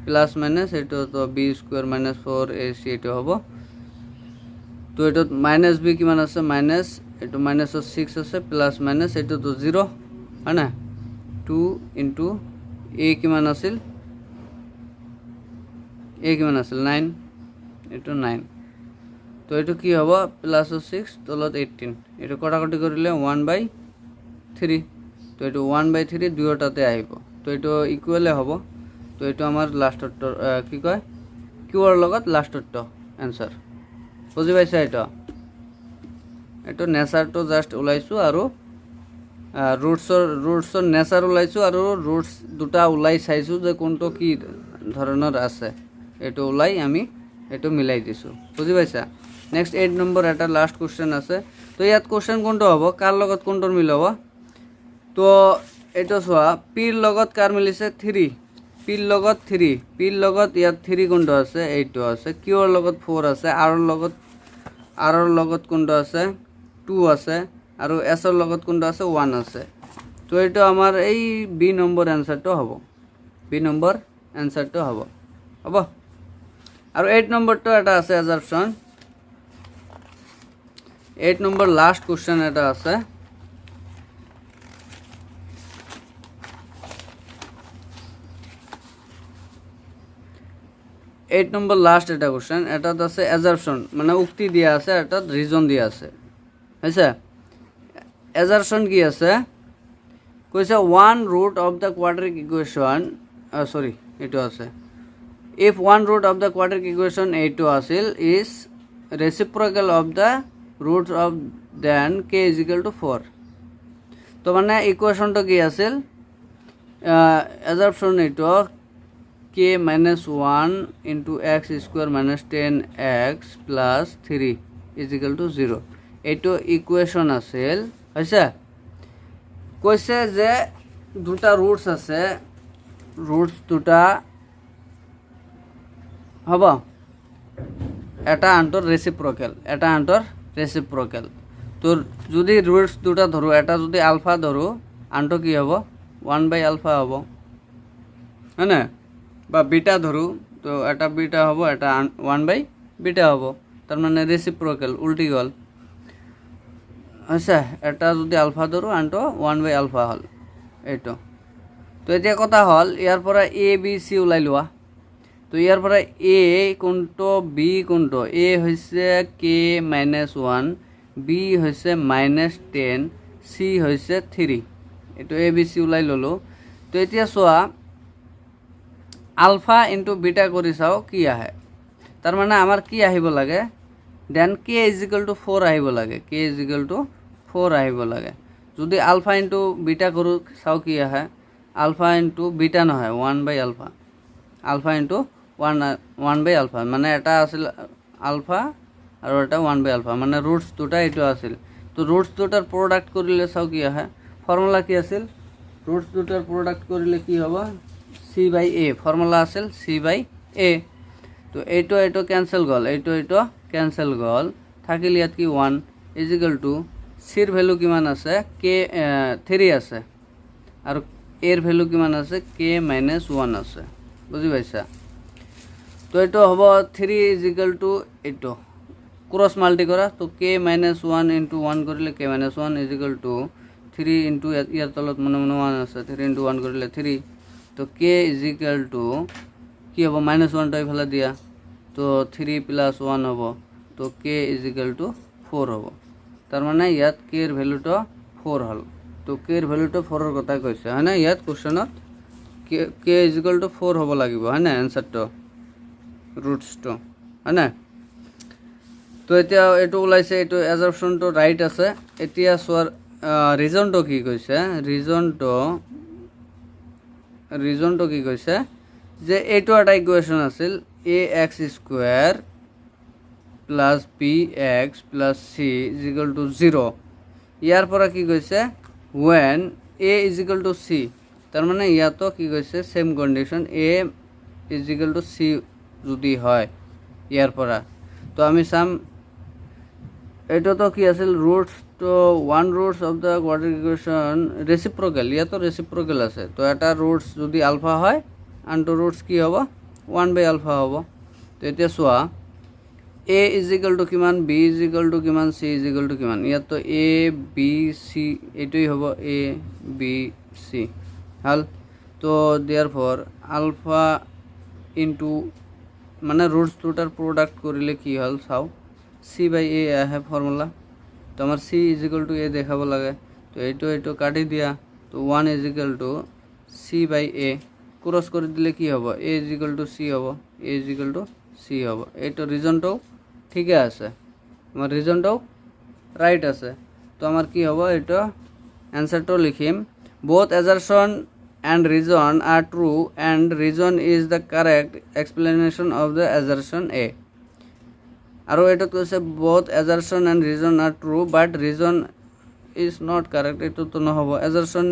প্লাস মাইনাস এটা তো b স্কয়ার মাইনাস 4ac এটা হবে তো এটা মাইনাস b কিমান আছে মাইনাস এটা মাইনাস 6 আছে প্লাস মাইনাস এটা তো 0 হয় না 2 * a কিমান আছিল a কিমান আছিল 9 এটা 9 তো এটা কি হবে প্লাস 6 তলত 18 এটা কটাকটি কৰিলে 1/3 তো এটা 1/3 দুইটাতে আহিব তো এটা ইকুয়ালে হ'ব তো এইটো আমাৰ লাস্টৰটো কি কয় কিউৰ লগত লাস্টৰটো आंसर বুজি পাইছা এটা নেচাৰটো জাস্ট ওলাইছো আৰু ৰুটসৰ নেচাৰ ওলাইছো আৰু ৰুটস দুটা ওলাই চাইছো যে কোনটো কি ধৰণৰ আছে এটো ওলাই আমি এটো মিলাই দিছো বুজি পাইছা নেক্সট 8 নম্বৰ এটা লাস্ট কোশ্চেন আছে তো ইয়াত কোশ্চেন কোনটো হ'ব কাৰ লগত কোনটোৰ মিল হ'ব তো এটো চোৱা পিৰ লগত কাৰ মিলিছে 3 পিৰ লগত 3 পিৰ লগত ইয়াত 3 কোনটো আছে এইটো আছে কিউৰ লগত 4 আছে আৰৰ লগত কোনটো আছে 2 আছে আৰু এছৰ লগত কোনটো আছে 1 আছে তো এইটো আমাৰ এই বি নম্বৰ आंसरটো হ'ব বি নম্বৰ आंसरটো হ'ব আৰু 8 নম্বৰটো এটা আছে অ্যাজাম্পশন 8 নম্বৰ লাস্ট কোশ্চেন এটা আছে 8 নম্বর লাস্ট এটা কোশ্চেন এটা আছে অ্যাজাম্পশন মানে উক্তি দিয়া আছে এটা রিজন দিয়া আছে হইছে অ্যাজাম্পশন কি আছে কইছে one root of the quadratic equation sorry এটা আছে if one root of the quadratic equation a2 আছিল is reciprocal of the root of then k is equal to 4 তো মানে ইকুয়েশনটা কি আছিল অ্যাজাম্পশন এইটো k minus 1 into x square minus 10x plus 3 is equal to 0 এইটো equation আছিল হৈছে কৈছে যে দুটা ৰুটছ আছে ৰুটছ দুটা হ'ব এটা আনটোৰ ৰেচিপ্ৰকেল তোৰ যদি ৰুটছ দুটা ধৰোঁ এটা যদি আলফা ধৰোঁ আনটো কি হ'ব 1/α হ'ব হয়নে বা বিটা ধৰোঁ তো এটা বিটা হ'ব এটা 1/β হ'ব তাৰ মানে ৰেচিপ্ৰকেল উল্টি গ'ল হৈছে এটা যদি আলফা ধৰোঁ আনটো 1/α হ'ল এইটো তো এতিয়া কথা হ'ল ইয়াৰ পৰা এ বি চি ওলাই লোৱা তো ইয়াৰ পৰা এ কোনটো বি কোনটো এ হৈছে কে মাইনাছ 1 বি হৈছে -10 চি হৈছে 3 এইটো এ বি চি ওলাই ল'লোঁ তো এতিয়া চোৱা আলফা ইন্টু বিটা কৰি চাওঁ কি আহে তাৰ মানে আমাৰ কি আহিব লাগে then K is equal to 4 আহিব লাগে কে ইজ ইকুৱেল টু 4 আহিব লাগে যদি আলফা ইন্টু বিটা কৰোঁ চাওঁ কি আহে আলফা ইন্টু বিটা নহয় 1/α আলফা ইন্টু 1/α মানে এটা আছিল আলফা আৰু এটা 1/α মানে ৰুটছ দুটা এইটো আছিল তো ৰুটছ দুটাৰ প্ৰডাক্ট কৰিলে চাওঁ কি আহে ফৰ্মুলা কি আছিল ৰুটছ দুটাৰ প্ৰডাক্ট কৰিলে কি হ'ব c/a ফৰ্মুলা আছিল c/a তো এইটো কেনসেল গ'ল এইটো কেনসেল গ'ল থাকিল ইয়াত কি 1 ইজ ইকুৱেল টু চিৰ ভ্যালু কিমান আছে কে 3 আছে আৰু এৰ ভ্যালু কিমান আছে কে মাইনাছ 1 আছে বুজি পাইছা তো এইটো হ'ব 3 ইজ ইকুৱেল টু এইটো ক্ৰছ মাল্টি কৰা তো কে মাইনাছ 1 ইন্টু 1 কৰিলে k minus 1 is equal to 3 into ইয়াৰ তলত মনে 1 আছে 3 ইন্টু 1 কৰিলে 3 তো কে ইজ ইকুৱেল টু কি হ'ব -1 এইফালে দিয়া তো 3 প্লাস 1 হ'ব তো কে ইজ ইকুৱেল টু 4 হ'ব তাৰ মানে ইয়াত কে এর ভ্যালুটো 4 হল তো কে এর ভ্যালুটো 4 এর কথা কৈছে হয় না ইয়াত কোশ্চেনত কে ইজ ইকুৱেল টু 4 হ'ব লাগিব হয় না এনসাৰটো ৰুটছটো হয় না তো এতিয়া এটো ওলাইছে এটো অ্যাজাম্পশনটো রাইট আছে এতিয়া সোয়ার রিজনটো কি কৈছে রিজনটো কি কৈছে যে এইটো এটা ইকুৱেশ্যন আছিল ax square plus bx plus c is equal to 0 ইয়াৰ পৰা কি কৈছে when a is equal two c তাৰ মানে ইয়াতো কি কৈছে same condition a is equal two c যদি হয় ইয়াৰ পৰা তো আমি সাম এইটো তো কি আছিল রুটস তো one roots of the quadratic equation reciprocal ইয়াতো রেসিপ্রোকাল আছে তো এটা রুটস যদি আলফা হয় আনটো রুটস কি হ'ব 1/α হ'ব তো এতিয়া চোৱা a ইজ ইকুৱেল টু কিমান b ইজ ইকুৱেল টু কিমান c ইজ ইকুৱেল টু কিমান ইয়াত তো a b c এইটোই হ'ব a b c হল তো देयरफॉर আলফা ইনটু মানে রুটস দুটাৰ প্ৰডাক্ট কৰিলে কি হল চাও c/a আহে ফৰ্মুলা তো আমাৰ c is equal two a দেখাব লাগে তো এইটো কাটি দিয়া তো 1 is equal two c/a cross কৰে দিলে কি হবে a is equal two c হবে a is equal two c হবে এইটো রিজনটাও ঠিকই আছে আমার রিজনটাও রাইট আছে তো আমার কি হবে এটা অ্যানসারটাও লিখিম both assertion and reason are true and reason is the correct explanation of the assertion a আৰু এটা কৈছে both assertion and reason are true but reason is not correct এটো তো নহব assertion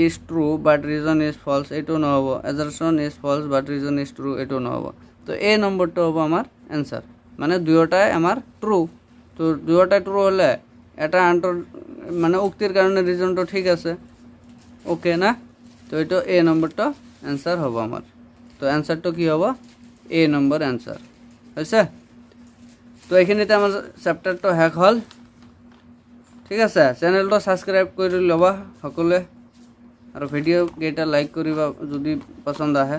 is true but reason is false এটো নহব assertion is false but reason is true এটো নহব তো এই নম্বরটা হবে আমার आंसर মানে দুয়োটাই আমার ট্রু তো দুয়োটাই ট্রু হলে এটা আন্টার মানে উক্তির কারণে রিজনটা ঠিক আছে ওকে না তো এটা এ নম্বরটা आंसर হবে আমার তো आंसरটা কি হবে এ নম্বর आंसर হইছে তো এইখিনিতে আমার চ্যাপ্টারটা শেষ হল ঠিক আছে চ্যানেলটা সাবস্ক্রাইব কৰি লবা সকলোৱে আৰু ভিডিও কেইটা লাইক কৰিবা যদি পছন্দ আহে